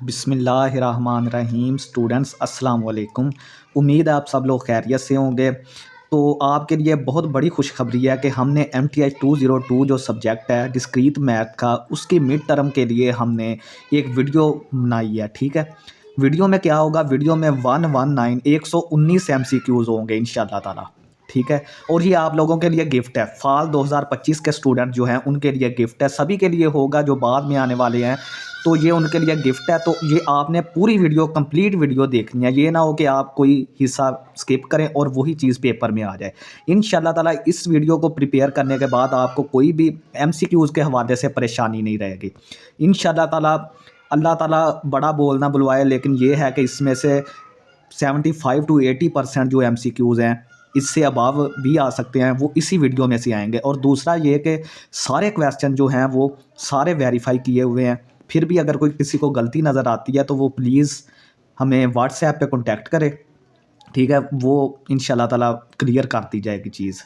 बिस्मिल्लाहिर्रहमानिर्रहीम। स्टूडेंट्स अस्सलाम वालेकुम। उम्मीद है आप सब लोग खैरियत से होंगे। तो आपके लिए बहुत बड़ी खुशखबरी है कि हमने MTH 202 जो सब्जेक्ट है डिस्क्रीट मैथ का, उसकी मिड टर्म के लिए हमने एक वीडियो बनाई है। ठीक है, वीडियो में क्या होगा, वीडियो में 119 MCQs होंगे इंशाल्लाह ताला। ठीक है, और ये आप लोगों के लिए गिफ्ट है। फाल 2025 के स्टूडेंट जो हैं उनके लिए गिफ्ट है, सभी के लिए होगा जो बाद में आने वाले हैं, तो ये उनके लिए गिफ्ट है। तो ये आपने पूरी वीडियो, कंप्लीट वीडियो देखनी है। ये ना हो कि आप कोई हिस्सा स्किप करें और वही चीज़ पेपर में आ जाए। इंशाल्लाह ताला इस वीडियो को प्रिपेयर करने के बाद आपको कोई भी MCQs के हवाले से परेशानी नहीं रहेगी इंशाल्लाह ताला। अल्लाह ताला बड़ा बोल ना बुलवाए, लेकिन ये है कि इसमें से 75 to 80% जो MCQs हैं, इससे अबाव भी आ सकते हैं, वो इसी वीडियो में से आएंगे। और दूसरा ये कि सारे क्वेश्चन जो हैं वो सारे वेरीफाई किए हुए हैं। फिर भी अगर कोई किसी को गलती नज़र आती है तो वो प्लीज़ हमें व्हाट्सएप पे कांटेक्ट करे। ठीक है, वो इंशाल्लाह ताला क्लियर कर दी जाएगी चीज़।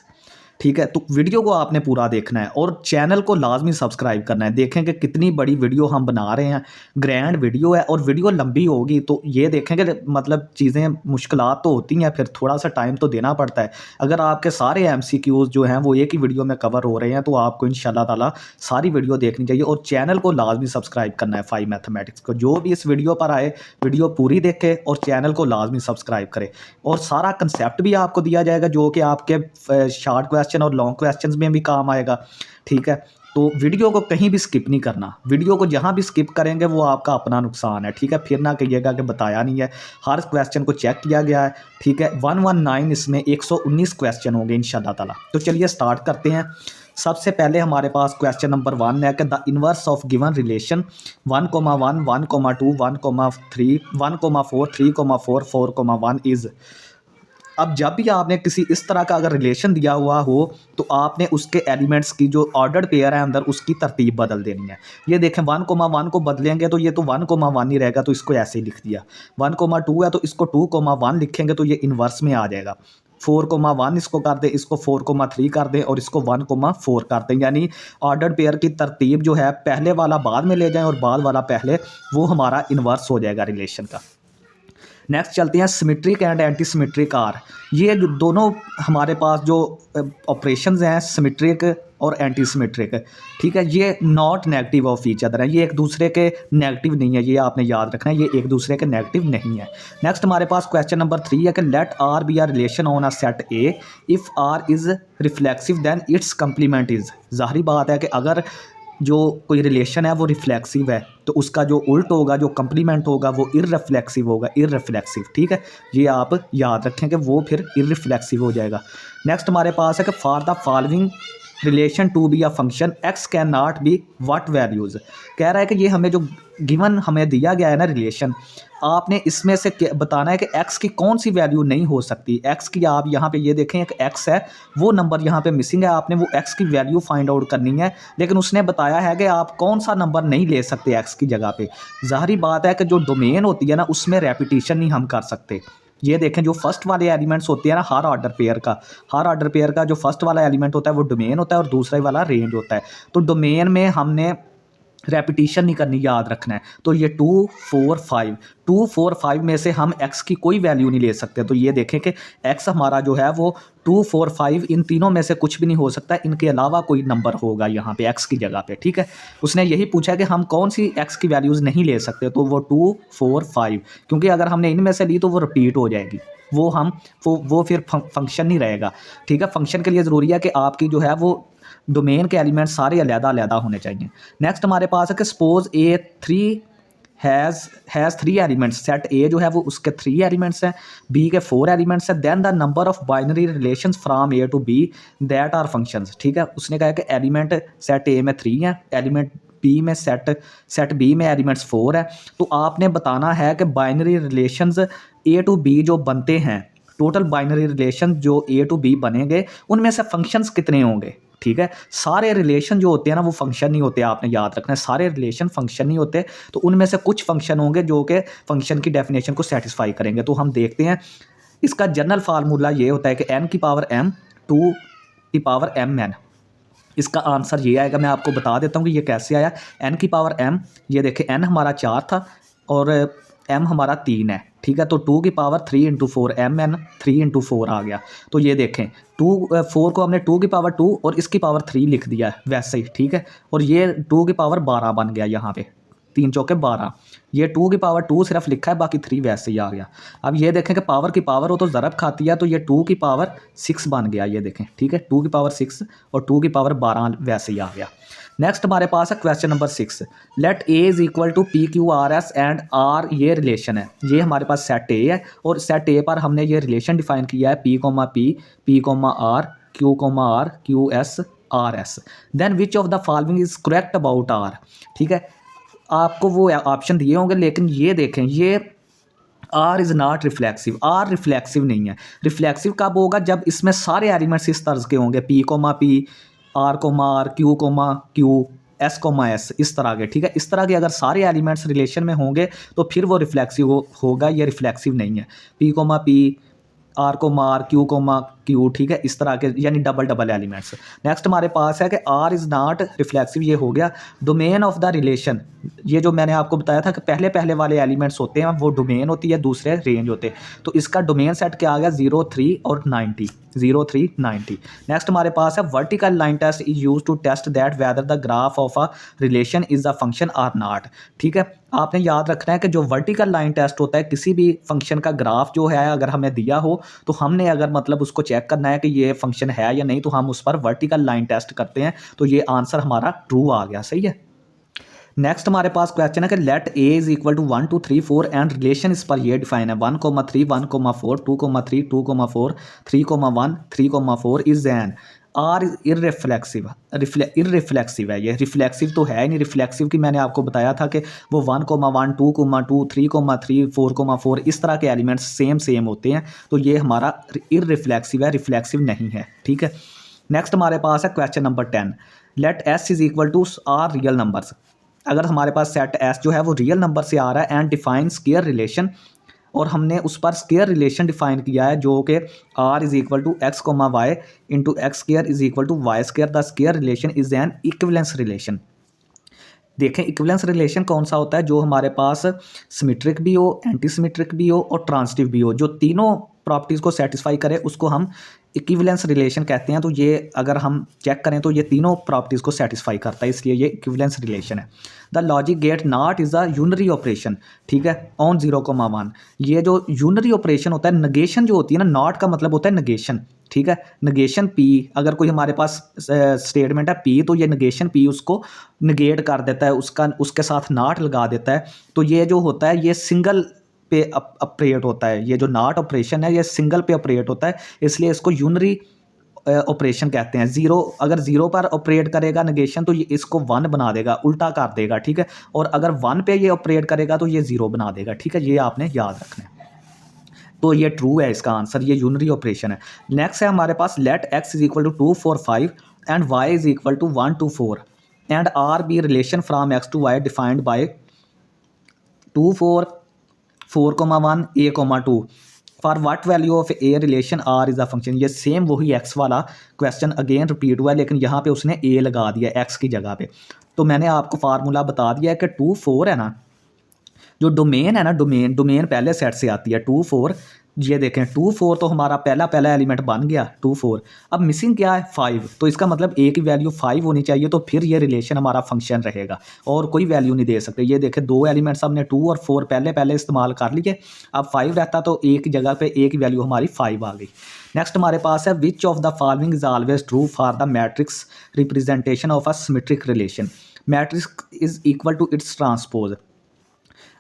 ठीक है, तो वीडियो को आपने पूरा देखना है और चैनल को लाजमी सब्सक्राइब करना है। देखें कि कितनी बड़ी वीडियो हम बना रहे हैं, ग्रैंड वीडियो है और वीडियो लंबी होगी, तो ये देखें कि मतलब चीज़ें मुश्किलात तो होती हैं, फिर थोड़ा सा टाइम तो देना पड़ता है। अगर आपके सारे MCQs जो हैं वो एक ही वीडियो में कवर हो रहे हैं तो आपको इंशाल्लाह ताला सारी वीडियो देखनी चाहिए और चैनल को लाजमी सब्सक्राइब करना है। 5 मैथमेटिक्स को जो भी इस वीडियो पर आए, वीडियो पूरी देखे और चैनल को लाजमी सब्सक्राइब करे। और सारा कंसेप्ट भी आपको दिया जाएगा जो कि आपके शॉर्ट क्वेश्चन और लॉन्ग क्वेश्चंस में भी काम आएगा। ठीक है, तो वीडियो को कहीं भी स्किप नहीं करना। वीडियो को जहां भी स्किप करेंगे वो आपका अपना नुकसान है। ठीक है, फिर ना कहिएगा कि बताया नहीं है। हर क्वेश्चन को चेक किया गया है। ठीक है, 119 इसमें 119 क्वेश्चन होंगे इंशाल्लाह ताला। तो चलिए स्टार्ट करते हैं। सबसे पहले हमारे पास क्वेश्चन नंबर 1 है कि the inverse of given relation 1,1 1,2 1,3 1,4 3,4 4,1 is. अब जब भी आपने किसी इस तरह का अगर रिलेशन दिया हुआ हो तो आपने उसके एलिमेंट्स की जो ऑर्डर्ड पेयर है अंदर, उसकी तरतीब बदल देनी है। ये देखें 1,1 को बदलेंगे तो ये तो 1,1 ही रहेगा, तो इसको ऐसे ही लिख दिया। 1,2 है तो इसको 2,1 लिखेंगे तो ये इन्वर्स में आ जाएगा। 4,1 इसको कर दें, इसको 4,3 कर दें और इसको 1,4 कर दें। यानी ऑर्डर्ड पेयर की तरतीब जो है, पहले वाला बाद में ले जाएं और बाद वाला पहले, वो हमारा इन्वर्स हो जाएगा रिलेशन का। नेक्स्ट चलते हैं symmetric and anti symmetric are. ये जो दोनों हमारे पास जो ऑपरेशंस हैं, सिमेट्रिक और एंटी सिमेट्रिक, ठीक है, ये not negative of each other है। ये एक दूसरे के नेगेटिव नहीं है, ये आपने याद रखना है, ये एक दूसरे के नेगेटिव नहीं है। नेक्स्ट हमारे पास क्वेश्चन नंबर 3 है कि let R be R relation on a set A, if R is reflexive then its complement is. ज़ाहिर बात है कि अगर जो कोई रिलेशन है वो रिफ्लेक्सिव है तो उसका जो उल्ट होगा, जो कंप्लीमेंट होगा, वो इररिफ्लेक्सिव होगा। इररिफ्लेक्सिव, ठीक है, ये आप याद रखें कि वो फिर इररिफ्लेक्सिव हो जाएगा। नेक्स्ट हमारे पास है कि for the following relation to be a function x can not be what values. कह रहा है कि ये हमें जो गिवन हमें दिया गया है ना रिलेशन, आपने इसमें से बताना है कि एक्स की कौन सी वैल्यू नहीं हो सकती। एक्स की आप यहाँ पे ये देखें, एक एक्स है, वो नंबर यहाँ पे मिसिंग है, आपने वो एक्स की वैल्यू फाइंड आउट करनी है। लेकिन उसने बताया है कि आप कौन सा नंबर नहीं ले सकते एक्स की जगह पे। ज़ाहिरी बात है कि जो डोमेन होती है ना, उसमें रेपिटेशन नहीं हम कर सकते। ये देखें, जो फर्स्ट वाले एलिमेंट्स होते हैं ना, हर ऑर्डर पेयर का जो फर्स्ट वाला एलिमेंट होता है वो डोमेन होता है और दूसरा वाला रेंज होता है। तो डोमेन में हमने रेपिटेशन नहीं करनी, याद रखना है। तो ये 2 4 5 में से हम x की कोई वैल्यू नहीं ले सकते। तो ये देखें कि x हमारा जो है वो 2 4 5 इन तीनों में से कुछ भी नहीं हो सकता, इनके अलावा कोई नंबर होगा यहाँ पे x की जगह पे। ठीक है, उसने यही पूछा है कि हम कौन सी x की वैल्यूज़ नहीं ले सकते, तो वो 2 4 5, क्योंकि अगर हमने इनमें से ली तो वो रिपीट हो जाएगी, वो फिर फंक्शन नहीं रहेगा। ठीक है, फंक्शन के लिए ज़रूरी है कि आपकी जो है वो डोमेन के एलिमेंट सारे अलग-अलग होने चाहिए। नेक्स्ट हमारे पास है कि suppose A3 has 3 elements. Set ए जो है वो उसके 3 एलिमेंट्स हैं, बी के 4 एलिमेंट्स हैं, then the number of binary relations from A to B that are functions. ठीक है, उसने कहा कि एलिमेंट सेट ए में 3 हैं, एलिमेंट बी में सेट बी में एलिमेंट्स 4 है। तो आपने बताना है कि binary relations A to B जो बनते हैं, टोटल बाइनरी रिलेशन जो ए टू बी बनेंगे, उनमें से फंक्शंस कितने होंगे। ठीक है, सारे रिलेशन जो होते हैं ना वो फंक्शन नहीं होते, आपने याद रखना है, सारे रिलेशन फंक्शन नहीं होते। तो उनमें से कुछ फंक्शन होंगे जो कि फंक्शन की डेफिनेशन को सेटिस्फाई करेंगे। तो हम देखते हैं, इसका जनरल फार्मूला ये होता है कि n की पावर m 2 की पावर mn। इसका आंसर ये आएगा, मैं आपको बता देता हूँ कि ये कैसे आया। n की पावर m, ये देखें n हमारा 4 था, और m हमारा 3 है, ठीक है। तो 2 की पावर 3 इंटू 4 mn 3 इंटू 4 आ गया। तो ये देखें 4 को हमने 2 की पावर 2 और इसकी पावर 3 लिख दिया है वैसे ही, ठीक है। और ये 2 की पावर 12 बन गया यहाँ पे, 3 चौके 12। ये 2 की पावर 2 सिर्फ लिखा है, बाकी 3 वैसे ही आ गया। अब ये देखें कि पावर की पावर हो तो ज़रब खाती है, तो ये 2 की पावर 6 बन गया, ये देखें, ठीक है। 2 की पावर 6 और 2 की पावर 12 वैसे ही आ गया। नेक्स्ट हमारे पास है question number 6। Let A is equal to P Q R S and R, ये रिलेशन है। ये हमारे पास सेट ए है और सेट ए पर हमने ये रिलेशन डिफाइन किया है P comma R, Q S R S. Then which of the following is correct about R, ठीक है। आपको वो ऑप्शन दिए होंगे, लेकिन ये देखें, ये R is not reflexive, R reflexive नहीं है। रिफ्लेक्सिव कब होगा? जब इसमें सारे एलिमेंट्स इस तर्ज के होंगे, पी, आर, क्यू, एस, इस तरह के, ठीक है। इस तरह के अगर सारे एलिमेंट्स रिलेशन में होंगे तो फिर वो रिफ्लेक्सिव होगा, ये रिफ्लेक्सिव नहीं है। पी, आर, क्यू, ठीक है, इस तरह के, यानी डबल एलिमेंट्स। नेक्स्ट हमारे पास है कि आर इज़ नॉट रिफ्लेक्सिव, ये हो गया। डोमेन ऑफ द रिलेशन, ये जो मैंने आपको बताया था कि पहले वाले एलिमेंट्स होते हैं वो डोमेन होती है, दूसरे रेंज होते हैं। तो इसका डोमेन सेट क्या आ गया? 0, 3 और 90, 0, 3, 90। नेक्स्ट हमारे पास है vertical line test is use to test that whether the graph of a relation is a function or not, ठीक है। आपने याद रखना है कि जो वर्टिकल लाइन टेस्ट होता है, किसी भी फंक्शन का ग्राफ जो है अगर हमें दिया हो तो हमने अगर मतलब उसको चेक करना है कि ये फंक्शन है या नहीं, तो हम उस पर वर्टिकल लाइन टेस्ट करते हैं। तो ये आंसर हमारा ट्रू आ गया, सही है। नेक्स्ट हमारे पास क्वेश्चन है कि let A is equal to 1, 2, 3, 4 and relation इस पर ये डिफाइन है 1,3, 1,4, 2,3, 2,4, 3,1, 3,4 is an R irreflexive, irreflexive है। ये रिफ्लेक्सिव तो है ही नहीं। रिफ्लेक्सिव की मैंने आपको बताया था कि वो 1,1, 2,2, 3,3, 4,4 इस तरह के एलिमेंट्स सेम होते हैं। तो ये हमारा इररिफ्लेक्सिव है, रिफ्लेक्सिव नहीं है, ठीक है। नेक्स्ट हमारे पास है question number 10। Let S is equal to R real numbers. अगर हमारे पास सेट एस जो है वो रियल नंबर से आ रहा है एंड डिफाइन स्केयर रिलेशन, और हमने उस पर स्केयर रिलेशन डिफाइन किया है जो कि R is equal to x comma y into x square is equal to y square. The square relation is an equivalence relation. देखें इक्विवेलेंस रिलेशन कौन सा होता है? जो हमारे पास सिमेट्रिक भी हो, एंटी सिमेट्रिक भी हो और ट्रांजिटिव भी हो, जो तीनों प्रॉपर्टीज़ को सेटिस्फाई करे उसको हम इक्विवेलेंस रिलेशन कहते हैं। तो ये अगर हम चेक करें तो ये तीनों प्रॉपर्टीज़ को सेटिस्फाई करता है, इसलिए ये इक्विवेलेंस रिलेशन है। The logic gate not is a unary operation, ठीक है, ऑन 0,1। ये जो यूनरी ऑपरेशन होता है, नगेशन जो होती है ना, नॉट का मतलब होता है नगेशन, ठीक है। नगेशन पी, अगर कोई हमारे पास स्टेटमेंट है पी, तो ये नगेशन पी उसको नगेट कर देता है, उसके साथ नॉट लगा देता है। तो ये जो होता है ये सिंगल पे ऑपरेट होता है। ये जो नॉट ऑपरेशन है ये सिंगल पे ऑपरेट होता है, इसलिए इसको यूनरी ऑपरेशन कहते हैं। अगर जीरो पर ऑपरेट करेगा नगेशन तो ये इसको 1 बना देगा, उल्टा कर देगा, ठीक है। और अगर 1 पे ये ऑपरेट करेगा तो ये 0 बना देगा, ठीक है। ये आपने याद रखना है। तो ये ट्रू है, इसका आंसर ये यूनरी ऑपरेशन है। नेक्स्ट है हमारे पास let X is equal to 2, 4, 5 and Y is equal to 1, 2, 4 and R be relation from X to Y defined by 2, 4, 4,1, a,2 for what value of A relation R is a function. ये same वही एक्स वाला question again repeat हुआ है, लेकिन यहाँ पे उसने ए लगा दिया एक्स की जगह पे। तो मैंने आपको फार्मूला बता दिया है कि 2, 4 है ना, जो डोमेन है ना, डोमेन पहले सेट से आती है 2, 4। ये देखें 2, 4 तो हमारा पहला एलिमेंट बन गया 2, 4। अब मिसिंग क्या है? 5। तो इसका मतलब ए की वैल्यू 5 होनी चाहिए, तो फिर ये रिलेशन हमारा फंक्शन रहेगा और कोई वैल्यू नहीं दे सकते। ये देखें 2 एलिमेंट्स हमने 2 और 4 पहले इस्तेमाल कर लिए। अब 5 रहता तो ए की जगह पे ए की वैल्यू हमारी 5 आ गई। नेक्स्ट हमारे पास है which of the following is always true for the matrix representation of a symmetric relation. Matrix is equal to its transpose.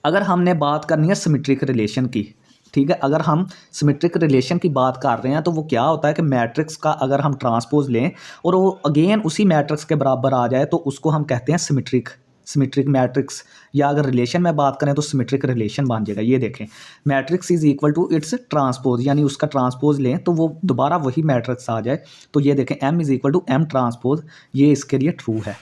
अगर हमने बात करनी है सिमेट्रिक रिलेशन की, ठीक है, अगर हम सिमेट्रिक रिलेशन की बात कर रहे हैं तो वो क्या होता है कि मैट्रिक्स का अगर हम ट्रांसपोज लें और वो अगेन उसी मैट्रिक्स के बराबर आ जाए तो उसको हम कहते हैं सिमेट्रिक मैट्रिक्स। या अगर रिलेशन में बात करें तो सिमेट्रिक रिलेशन बन जाएगा। ये देखें matrix is equal to its transpose, यानी उसका ट्रांसपोज लें तो वो दोबारा वही मैट्रिक्स आ जाए। तो ये देखें M is equal to M transpose, ये इसके लिए ट्रू है।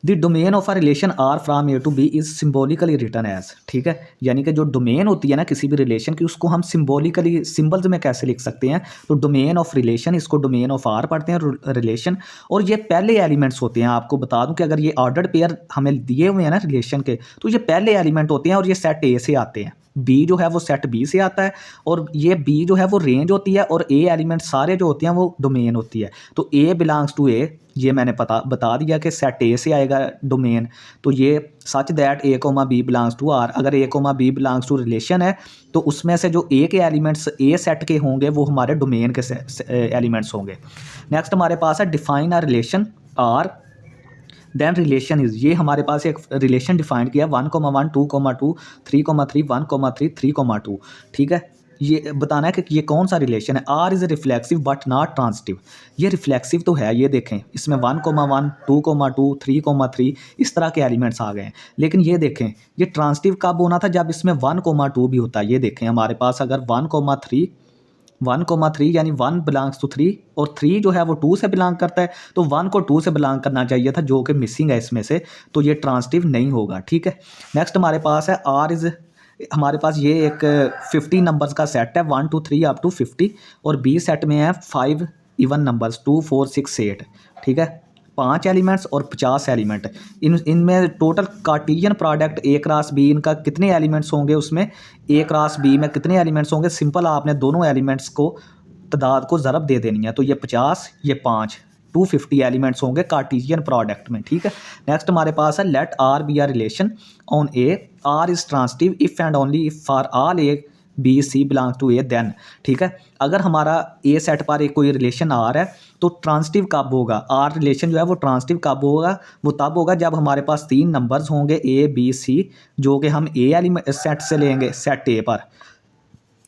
The domain of a relation R from A to B is symbolically written as, ठीक है, यानी कि जो डोमेन होती है ना किसी भी रिलेशन की, उसको हम सिम्बोलिकली सिंबल्स में कैसे लिख सकते हैं। तो डोमेन ऑफ रिलेशन, इसको डोमेन ऑफ आर पढ़ते हैं रिलेशन, और ये पहले एलिमेंट्स होते हैं। आपको बता दूं कि अगर ये ऑर्डर्ड पेयर हमें दिए हुए हैं ना रिलेशन के, तो ये पहले एलिमेंट होते हैं और ये सेट ए से आते हैं, बी जो है वो सेट बी से आता है, और ये बी जो है वो रेंज होती है, और ए एलिमेंट सारे जो होते हैं वो डोमेन होती है। तो ए बिलोंग्स टू ए, ये मैंने बता दिया कि सेट ए से आएगा डोमेन। तो ये such that A comma B belongs to R, अगर A comma B belongs to relation है तो उसमें से जो ए के एलिमेंट्स ए सेट के होंगे वो हमारे डोमेन के एलिमेंट्स होंगे। नेक्स्ट हमारे पास है define a relation R then relation is, ये हमारे पास एक रिलेशन डिफाइन किया 1,1 2,2 3,3 1,3 3,2, ठीक है। ये बताना है कि ये कौन सा रिलेशन है। R is reflexive but not transitive, ये रिफ्लेक्सिव तो है, ये देखें इसमें 1,1 2,2 3,3 इस तरह के एलिमेंट्स आ गए हैं, लेकिन ये देखें ये ट्रांसिटिव कब होना था, जब इसमें 1,2 भी होता है। ये देखें हमारे पास अगर 1,3 यानी 1 बिलोंग्स टू 3 और 3 जो है वो 2 से बिलोंग करता है, तो 1 को 2 से बिलोंग करना चाहिए था, जो कि मिसिंग है इसमें से, तो ये ट्रांसिटिव नहीं होगा, ठीक है। नेक्स्ट हमारे पास है आर इज़, हमारे पास ये एक 50 नंबर्स का सेट है 1 2 3 अप टू 50, और बी सेट में है 5 इवन नंबर्स 2 4 6 8, ठीक है, 5 एलिमेंट्स और 50 एलिमेंट। इनमें total Cartesian product A cross B, इनका कितने एलिमेंट्स होंगे, उसमें ए क्रॉस बी में कितने एलिमेंट्स होंगे। सिंपल आपने दोनों एलिमेंट्स को तादाद को ज़रब दे देनी है, तो ये 50 ये 5 250 एलिमेंट्स होंगे कार्टेशियन प्रोडक्ट में, ठीक है। नेक्स्ट हमारे पास है let R be R relation on A, R is transitive if and only if for all A B C belongs to A then, ठीक है। अगर हमारा ए सेट पर एक कोई रिलेशन आर है तो ट्रांसिटिव कब होगा, आर रिलेशन जो है वो ट्रांसिटिव कब होगा, वो तब होगा जब हमारे पास 3 नंबर्स होंगे ए बी सी, जो कि हम ए एलिमेंट सेट से लेंगे, सेट ए पर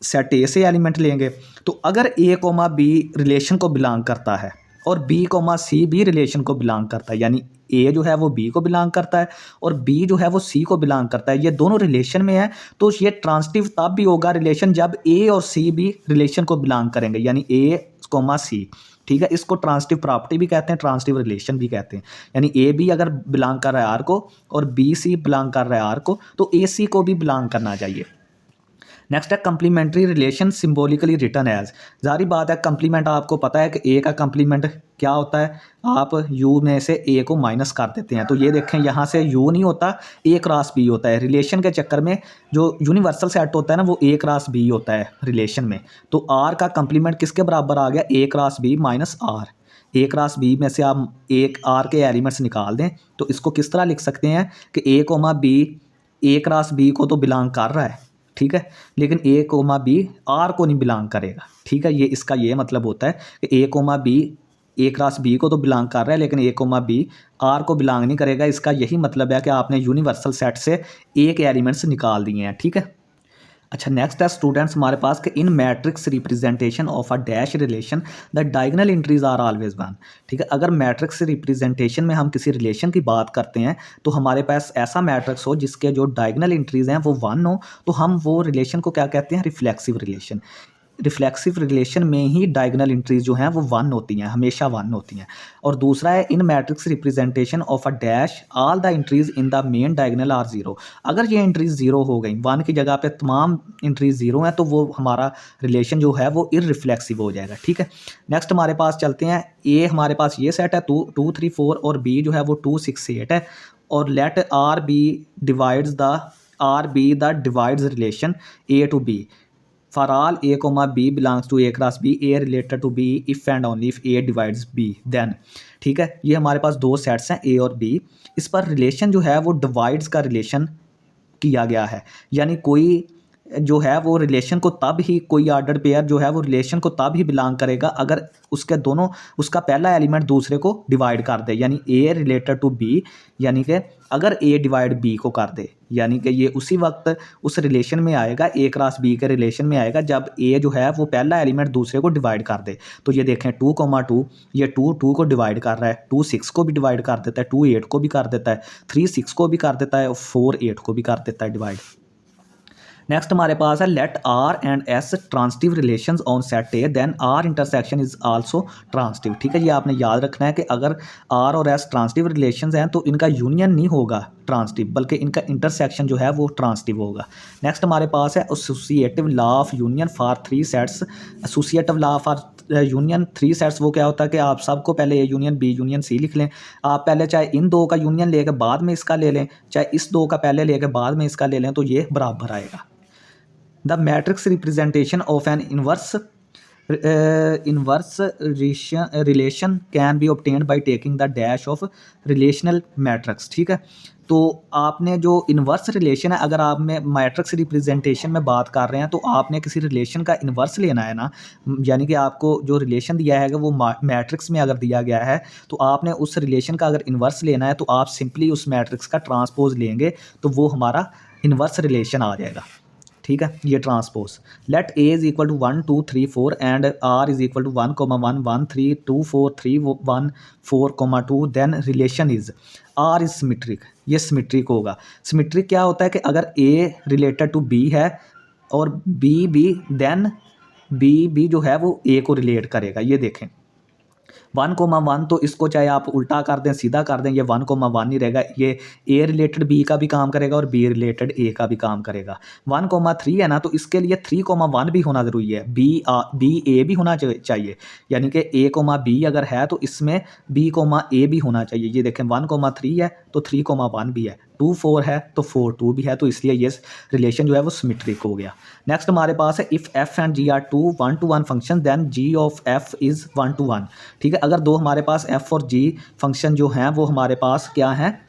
सेट ए से एलिमेंट लेंगे। तो अगर ए कोमा बी रिलेशन को बिलोंग करता है और बी कोमा सी भी रिलेशन को बिलोंग करता है, यानी ए जो है वो बी को बिलोंग करता है और बी जो है वो सी को बिलोंग करता है, ये दोनों रिलेशन में है, तो ये ट्रांसिटिव तब भी होगा रिलेशन जब ए और सी भी रिलेशन को बिलोंग करेंगे, यानी ए कोमा सी, ठीक है। इसको ट्रांसिटिव प्रॉपर्टी भी कहते हैं, ट्रांसिटिव रिलेशन भी कहते हैं। यानी ए बी अगर बिलोंग कर रहा है आर को और बी सी बिलोंग कर रहा है आर को, तो ए सी को भी बिलोंग करना चाहिए। नेक्स्ट है complementary relation symbolically written as, जारी बात है कंप्लीमेंट आपको पता है कि ए का कंप्लीमेंट क्या होता है, आप यू में से ए को माइनस कर देते हैं। तो ये देखें यहाँ से यू नहीं होता, ए क्रॉस बी होता है। रिलेशन के चक्कर में जो यूनिवर्सल सेट होता है ना वो ए क्रॉस बी होता है रिलेशन में। तो आर का कंप्लीमेंट किसके बराबर आ गया, A cross B minus R. A cross B में से आप एक आर के एलिमेंट्स निकाल दें, तो इसको किस तरह लिख सकते हैं कि ए कोमा बी ए क्रॉस बी को तो बिलोंग कर रहा है, ठीक है, लेकिन ए कोमा बी आर को नहीं बिलोंग करेगा, ठीक है। ये इसका ये मतलब होता है कि ए कोमा बी ए क्रॉस बी को तो बिलोंग कर रहा है, लेकिन ए कोमा बी आर को बिलोंग नहीं करेगा। इसका यही मतलब है कि आपने यूनिवर्सल सेट से ए के एलिमेंट्स निकाल दिए हैं, ठीक है। अच्छा नेक्स्ट है स्टूडेंट्स हमारे पास कि in matrix representation of a dash relation the diagonal entries are always one, ठीक है। अगर मैट्रिक्स रिप्रेजेंटेशन में हम किसी रिलेशन की बात करते हैं तो हमारे पास ऐसा मैट्रिक्स हो जिसके जो डायगोनल एंट्रीज हैं वो 1 हो, तो हम वो रिलेशन को क्या कहते हैं, रिफ्लेक्सिव रिलेशन। रिफ्लेक्सिव रिलेशन में ही डायगोनल एंट्रीज जो हैं वो 1 होती हैं, हमेशा 1 होती हैं। और दूसरा है in matrix representation of a dash all the entries in the main diagonal are 0, अगर ये एंट्रीज 0 हो गई, 1 की जगह पे तमाम एंट्रीज 0 हैं, तो वो हमारा रिलेशन जो है वो इररिफ्लेक्सिव हो जाएगा, ठीक है। नेक्स्ट हमारे पास चलते हैं, ए हमारे पास ये सेट है 2 3 4 और बी जो है वो 2 6 8 है, और let R be the divides relation A to B for all a comma b belongs to a cross b, a related to b if and only if a divides b then, ठीक है। ये हमारे पास दो sets हैं a और b, इस पर relation जो है वो डिवाइड्स का रिलेशन किया गया है, यानी कोई जो है वो रिलेशन को तब ही, कोई ऑर्डर पेयर जो है वो रिलेशन को तब ही बिलोंग करेगा अगर उसके दोनों, उसका पहला एलिमेंट दूसरे को डिवाइड कर दे, यानी ए रिलेटेड टू बी, यानी कि अगर ए डिवाइड बी को कर दे, यानी कि ये उसी वक्त उस रिलेशन में आएगा, ए क्रॉस बी के रिलेशन में आएगा जब ए जो है वो पहला एलिमेंट दूसरे को डिवाइड कर दे। तो ये देखें 2,2 ये 2 को डिवाइड कर रहा है, 2 6 को भी डिवाइड कर देता है, 2 8 को भी कर देता है, 3 6 को भी कर देता है और 4 8 को भी कर देता है डिवाइड। नेक्स्ट हमारे पास है let R and S transitive relations on set A then R intersection is also transitive. ठीक है, ये आपने याद रखना है कि अगर आर और एस ट्रांसिटिव रिलेशंस हैं तो इनका यूनियन नहीं होगा ट्रांसिटिव, बल्कि इनका इंटरसेक्शन जो है वो ट्रांसिटिव होगा। नेक्स्ट हमारे पास है associative law of union for three sets. Associative law for union three sets वो क्या होता है कि आप सबको पहले A union B union C लिख लें। आप पहले चाहे इन दो का यूनियन लेके बाद में इसका ले लें, चाहे इस दो का पहले लेके बाद में इसका ले लें, तो ये बराबर आएगा। The matrix representation of an inverse relation can be obtained by taking the dash of relational matrix। ठीक है, तो आपने जो इन्वर्स रिलेशन है, अगर आप में मैट्रिक्स रिप्रेजेंटेशन में बात कर रहे हैं तो आपने किसी रिलेशन का इन्वर्स लेना है ना, यानी कि आपको जो रिलेशन दिया है वो मैट्रिक्स में अगर दिया गया है तो आपने उस रिलेशन का अगर इन्वर्स लेना है तो आप सिंपली उस मैट्रिक्स का ट्रांसपोज लेंगे तो वो हमारा इन्वर्स रिलेशन आ जाएगा। ठीक है, ये transpose let A is equal to 1 2 3 4 and R is equal to 1 1 1 3 2 4 3 1 4 2 then relation is R is symmetric. ये सिमेट्रिक होगा। सिमेट्रिक क्या होता है कि अगर ए रिलेटेड टू बी है और बी बी, देन बी जो है वो ए को रिलेट करेगा। ये देखें 1,1 तो इसको चाहे आप उल्टा कर दें सीधा कर दें, ये 1,1 ही रहेगा। ये ए रिलेटेड बी का भी काम करेगा और बी रिलेटेड ए का भी काम करेगा। 1,3 है ना, तो इसके लिए 3,1 भी होना ज़रूरी है। बी ए भी होना चाहिए, यानी कि ए कोमा बी अगर है तो इसमें बी कोमा ए भी होना चाहिए। ये देखें 1,3 है तो 3,1 भी है, 2 4 है तो 4 2 भी है, तो इसलिए ये रिलेशन जो है वो सिमेट्रिक हो गया। नेक्स्ट हमारे पास है if f and g are two 1-to-1 function then g of f is 1-to-1। ठीक है, अगर दो हमारे पास एफ और जी फंक्शन जो हैं वो हमारे पास क्या हैं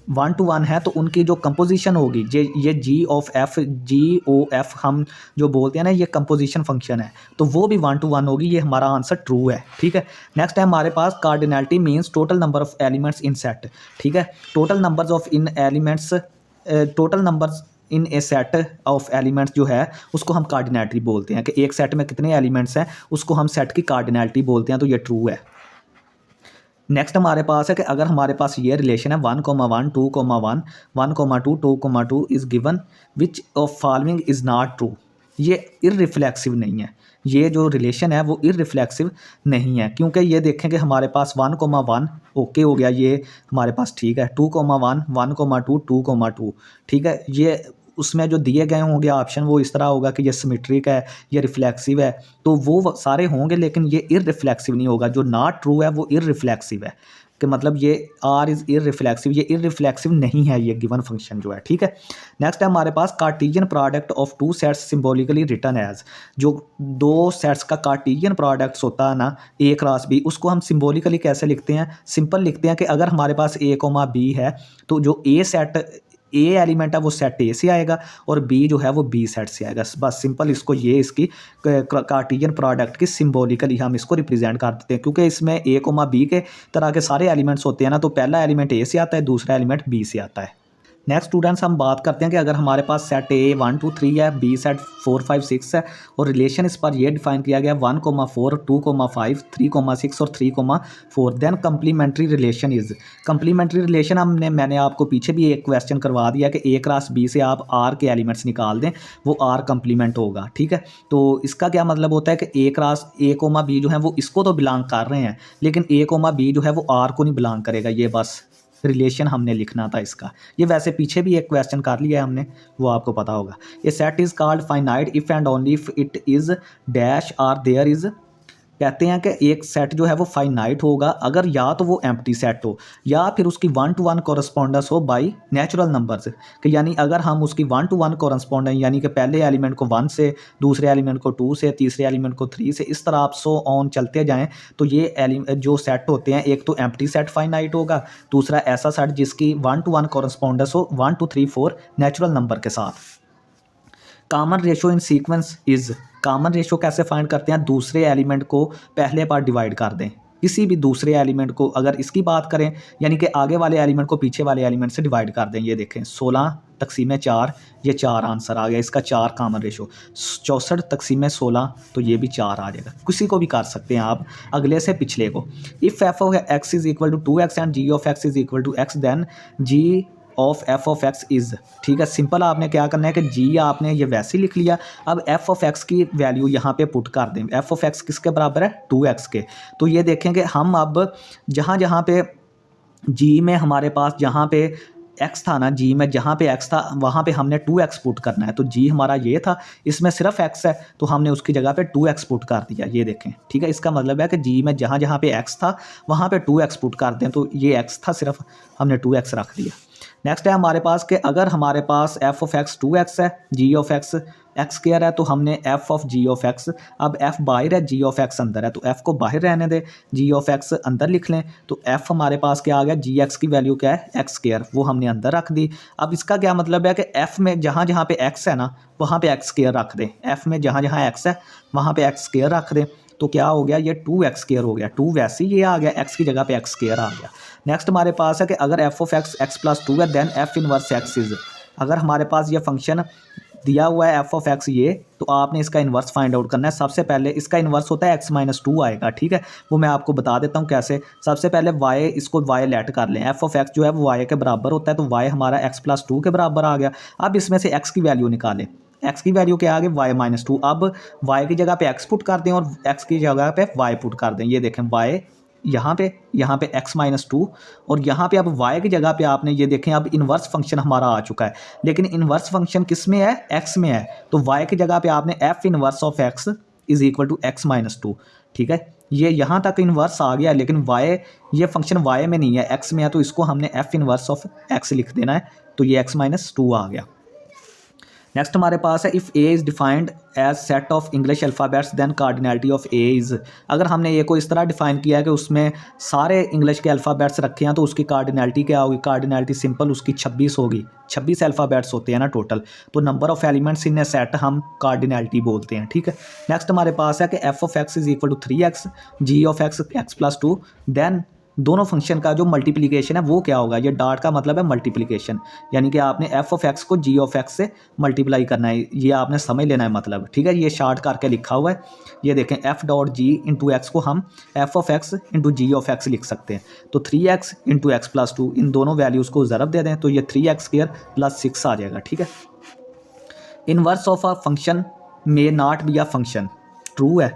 1-to-1 है, तो उनकी जो कंपोजिशन होगी ये G of F G O F हम जो बोलते हैं ना, ये कंपोजिशन फंक्शन है, तो वो भी 1-to-1 होगी। ये हमारा आंसर ट्रू है। ठीक है, नेक्स्ट है हमारे पास cardinality means total number of elements in set. ठीक है, total numbers of in elements total numbers in A set of elements जो है उसको हम कार्डिनैलिटी बोलते हैं, कि एक सेट में कितने एलिमेंट्स हैं उसको हम सेट की कार्डिनैलिटी बोलते हैं, तो ये ट्रू है। नेक्स्ट हमारे पास है कि अगर हमारे पास ये रिलेशन है 1,1 2,1 1,2 2,2 is given which of following is not true. ये इररिफ्लेक्सिव नहीं है, ये जो रिलेशन है वो इररिफ्लेक्सिव नहीं है, क्योंकि ये देखें कि हमारे पास 1,1 ओके हो गया, ये हमारे पास ठीक है। 2,1 1,2 2,2 ठीक है, ये उसमें जो दिए गए होंगे ऑप्शन वो इस तरह होगा कि ये सिमेट्रिक है, ये रिफ्लेक्सिव है, तो वो सारे होंगे, लेकिन ये इररिफ्लेक्सिव नहीं होगा। जो नॉट ट्रू है वो इररिफ्लेक्सिव है, कि मतलब ये आर इज़ इररिफ्लेक्सिव, ये इररिफ्लेक्सिव नहीं है ये गिवन फंक्शन जो है। ठीक है, नेक्स्ट है हमारे पास Cartesian product of two sets symbolically written as. जो दो सेट्स का कार्टेशियन प्रोडक्ट्स होता है ना ए क्रॉस बी, उसको हम सिंबॉलिकली कैसे लिखते हैं? सिंपल लिखते हैं कि अगर हमारे पास ए कोमा बी है तो जो ए सेट ए एलिमेंट है वो सेट ए से आएगा और बी जो है वो बी सेट से आएगा। बस सिंपल इसको ये इसकी कार्टेशियन प्रोडक्ट की सिंबॉलिकली हम इसको रिप्रेजेंट कर देते हैं, क्योंकि इसमें ए कोमा बी के तरह के सारे एलिमेंट्स होते हैं ना, तो पहला एलिमेंट ए से आता है, दूसरा एलिमेंट बी से आता है। नेक्स्ट स्टूडेंट्स हम बात करते हैं कि अगर हमारे पास सेट ए 1 2 3 है, बी सेट 4 5 6 है और रिलेशन इस पर ये डिफाइन किया गया 1,4 2,5 3,6 और 3,4, then complementary relation is. Complementary relation मैंने आपको पीछे भी एक क्वेश्चन करवा दिया कि ए क्रॉस बी से आप आर के एलिमेंट्स निकाल दें, वो आर कम्प्लीमेंट होगा। ठीक है, तो इसका क्या मतलब होता है कि ए क्रॉस ए कोमा बी जो है वो इसको तो बिलोंग कर रहे हैं, लेकिन ए कोमा बी जो है वो आर को नहीं बिलोंग करेगा। ये बस रिलेशन हमने लिखना था इसका। ये वैसे पीछे भी एक क्वेश्चन कर लिया है हमने, वो आपको पता होगा। A set is called finite if and only if it is dash are there is. कहते हैं कि एक सेट जो है वो फाइनाइट होगा अगर या तो वो एम्प्टी सेट हो या फिर उसकी 1-to-1 कॉरस्पॉन्डेंस हो बाय नेचुरल नंबर्स, कि यानी अगर हम उसकी 1-to-1 कॉरस्पॉन्डेंस यानी कि पहले एलिमेंट को 1 से, दूसरे एलिमेंट को 2 से, तीसरे एलिमेंट को 3 से, इस तरह आप सो ऑन चलते जाएं, तो ये जो सेट होते हैं एक तो एम्प्टी सेट फाइनाइट होगा, दूसरा ऐसा सेट जिसकी 1-to-1 कॉरस्पॉन्डेंस हो 1 2 3 4 नेचुरल नंबर के साथ। Common ratio in sequence is. Common ratio कैसे फाइंड करते हैं? दूसरे एलिमेंट को पहले बार डिवाइड कर दें, किसी भी दूसरे एलिमेंट को, अगर इसकी बात करें यानी कि आगे वाले एलिमेंट को पीछे वाले एलिमेंट से डिवाइड कर दें। ये देखें 16/4, ये 4 आंसर आ गया इसका, 4 कॉमन रेशो। 64/16 तो ये भी 4 आ जाएगा। किसी को भी कर सकते हैं आप, अगले से पिछले को। If f of x is equal to 2x and g of x is equal to x then g of f of x is, ठीक है। सिंपल आपने क्या करना है कि जी आपने ये वैसे ही लिख लिया। अब एफ ऑफ एक्स की वैल्यू यहाँ पे पुट कर दें। एफ ऑफ एक्स किसके बराबर है, 2x के। तो ये देखेंगे हम अब जहाँ जहाँ पे जी में हमारे पास जहाँ पे x था ना, जी में जहाँ पे x था वहाँ पे हमने 2x पुट करना है। तो जी हमारा ये था, इसमें सिर्फ x है तो हमने उसकी जगह पे 2x पुट कर दिया। ये देखें, ठीक है। इसका मतलब है कि जी में जहाँ जहाँ पे x था वहाँ पे 2x पुट कर दें। तो ये x था, सिर्फ हमने 2x रख दिया। नेक्स्ट है हमारे पास कि अगर हमारे पास एफ ऑफ एक्स 2x है, g of x x square है, तो हमने f of ji of x, अब एफ बाहर है, जी ऑफ एक्स अंदर है, तो एफ को बाहर रहने दें, जी ऑफ एक्स अंदर लिख लें। तो एफ हमारे पास क्या आ गया, जी एक्स की वैल्यू क्या है, एक्स स्क्वायर, वो हमने अंदर रख दी। अब इसका क्या मतलब है कि एफ में जहाँ जहाँ पे एक्स है ना वहाँ पे एक्स स्क्वायर रख दें। एफ में जहाँ जहाँ एक्स है वहाँ पे एक्स स्क्वायर रख दें। तो क्या हो गया, ये 2x स्क्वायर हो गया। 2 वैसे ही ये आ गया, x की जगह पे x स्क्वायर आ गया। नेक्स्ट हमारे पास है कि अगर f of x x plus 2 है then f inverse x is. अगर हमारे पास ये फंक्शन दिया हुआ है एफ ऑफ एक्स ये, तो आपने इसका इन्वर्स फाइंड आउट करना है। सबसे पहले इसका इन्वर्स होता है x-2 आएगा, ठीक है। वो मैं आपको बता देता हूँ कैसे। सबसे पहले y, इसको y लेट कर लें। एफ ऑफ एक्स जो है वो y के बराबर होता है, तो y हमारा x+2 के बराबर आ गया। अब इसमें से x की वैल्यू निकालें। x की वैल्यू क्या आ गई, y-2। अब y की जगह पे x पुट कर दें और x की जगह पे y पुट कर दें। ये देखें y यहाँ पे x-2 और यहाँ पे अब y की जगह पे आपने ये देखें अब इन्वर्स फंक्शन हमारा आ चुका है। लेकिन इन्वर्स फंक्शन किस में है, x में है। तो y की जगह पे आपने f inverse of x is equal to x-2, ठीक है। ये यहाँ तक इन्वर्स आ गया, लेकिन y, ये फंक्शन y में नहीं है, x में है, तो इसको हमने f इन्वर्स ऑफ x लिख देना है। तो ये x-2 आ गया। नेक्स्ट हमारे पास है if A is defined as set of English alphabets then cardinality of A is. अगर हमने ए को इस तरह डिफाइन किया है कि उसमें सारे इंग्लिश के अल्फ़ाबेट्स रखे हैं, तो उसकी कार्डिनलिटी क्या होगी, कार्डिनलिटी सिंपल उसकी 26 होगी। 26 अल्फ़ाबेट्स होते हैं ना टोटल, तो number of elements in A set हम कार्डिनलिटी बोलते हैं, ठीक है। नेक्स्ट हमारे पास है कि f of x is equal to 3x, g of x x+2, then दोनों फंक्शन का जो मल्टीप्लिकेशन है वो क्या होगा। ये डॉट का मतलब है मल्टीप्लिकेशन, यानी कि आपने एफ ऑफ एक्स को जी ऑफ एक्स से मल्टीप्लाई करना है, ये आपने समझ लेना है मतलब, ठीक है। ये शार्ट करके लिखा हुआ है। ये देखें f dot g into x को हम f of x into g of x लिख सकते हैं। तो 3x इंटू x+2, इन दोनों वैल्यूज़ को ज़रब दे दें तो ये 3x स्क्वायर प्लस 6 आ जाएगा, ठीक है। Inverse of a function may not be a function, true है,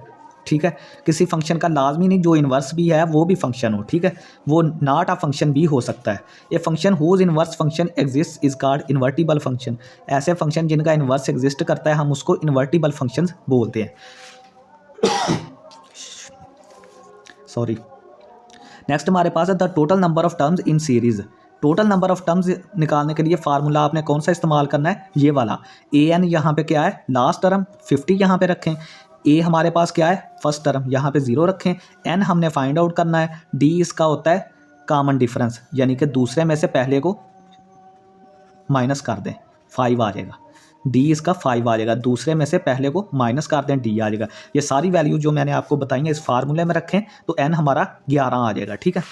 ठीक है। किसी फंक्शन का लाजमी नहीं जो इन्वर्स भी है वो भी फंक्शन हो, ठीक है। वो नॉट अ फंक्शन भी हो सकता है। A function whose inverse function exist is called invertible function. ऐसे फंक्शन जिनका इन्वर्स एग्जिस्ट करता है हम उसको इन्वर्टिबल फंक्शन बोलते हैं। सॉरी। नेक्स्ट हमारे पास है the total number of terms in series. Total number of terms निकालने के लिए फार्मूला आपने कौन सा इस्तेमाल करना है, ये वाला। ए एन यहाँ पे क्या है, लास्ट टर्म, 50 यहाँ पे रखें। ए हमारे पास क्या है, फर्स्ट टर्म, यहाँ पे 0 रखें। एन हमने फाइंड आउट करना है। डी इसका होता है कॉमन डिफरेंस, यानी कि दूसरे में से पहले को माइनस कर दें, 5 आ जाएगा। डी इसका 5 आ जाएगा, दूसरे में से पहले को माइनस कर दें, डी आ जाएगा। ये सारी वैल्यू जो मैंने आपको बताई है इस फार्मूले में रखें तो एन हमारा 11 आ जाएगा, ठीक है।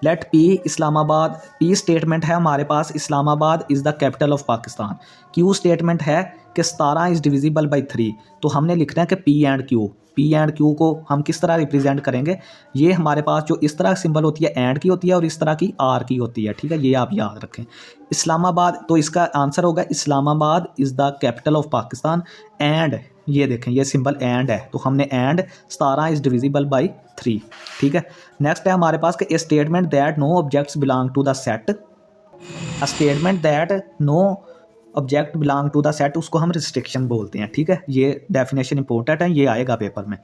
Let P Islamabad, P statement है हमारे पास Islamabad is the capital of Pakistan. Q statement है कि 17 इज़ डिविजिबल बाई 3। तो हमने लिखना है कि P and Q, P and Q को हम किस तरह रिप्रेजेंट करेंगे। ये हमारे पास जो इस तरह सिंबल होती है एंड की होती है और इस तरह की आर की होती है, ठीक है। ये आप याद रखें। इस्लामाबाद, तो इसका आंसर होगा Islamabad is the capital of Pakistan and, ये देखें ये सिंबल एंड है, तो हमने एंड 17 इज़ डिविजिबल बाई 3, ठीक है। नेक्स्ट है हमारे पास कि a statement that no objects belong to the set. A statement that no object belong to the set, उसको हम रिस्ट्रिक्शन बोलते हैं, ठीक है। ये डेफिनेशन इंपॉर्टेंट है, ये आएगा पेपर में।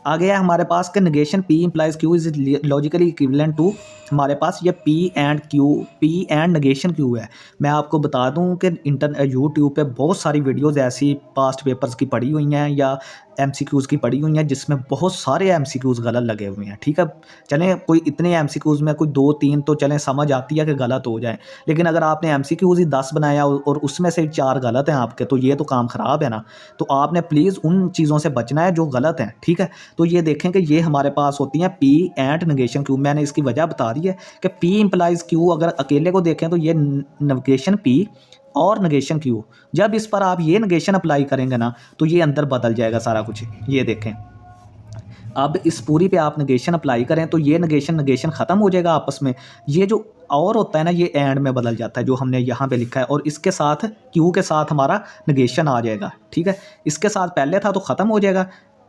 आगे है हमारे पास कि negation P implies Q is logically equivalent to, हमारे पास ये P and Q, P and negation Q है। मैं आपको बता दूं कि यूट्यूब पे बहुत सारी वीडियोस ऐसी पास्ट पेपर्स की पड़ी हुई हैं या MCQs की पड़ी हुई हैं जिसमें बहुत सारे MCQs गलत लगे हुए हैं, ठीक है। चलें कोई इतने MCQs में कोई 2-3 तो चलें समझ आती है कि गलत हो जाए, लेकिन अगर आपने MCQs ही 10 बनाया और उसमें से 4 गलत हैं आपके, तो ये तो काम ख़राब है ना। तो आपने प्लीज़ उन चीज़ों से बचना है जो गलत हैं, ठीक है। तो ये देखें कि ये हमारे पास होती हैं पी एंड नेगेशन क्यू। मैंने इसकी वजह बता दी है कि पी इंप्लाइज क्यू, अगर अकेले को देखें तो ये नेगेशन पी और नेगेशन क्यू। जब इस पर आप ये नेगेशन अप्लाई करेंगे ना तो ये अंदर बदल जाएगा सारा कुछ। ये देखें अब इस पूरी पे आप नेगेशन अप्लाई करें तो ये नेगेशन ख़त्म हो जाएगा आपस में। ये जो और होता है ना, ये एंड में बदल जाता है जो हमने यहाँ पे लिखा है, और इसके साथ क्यू के साथ हमारा नेगेशन आ जाएगा, ठीक है। इसके साथ पहले था तो ख़त्म हो जाएगा,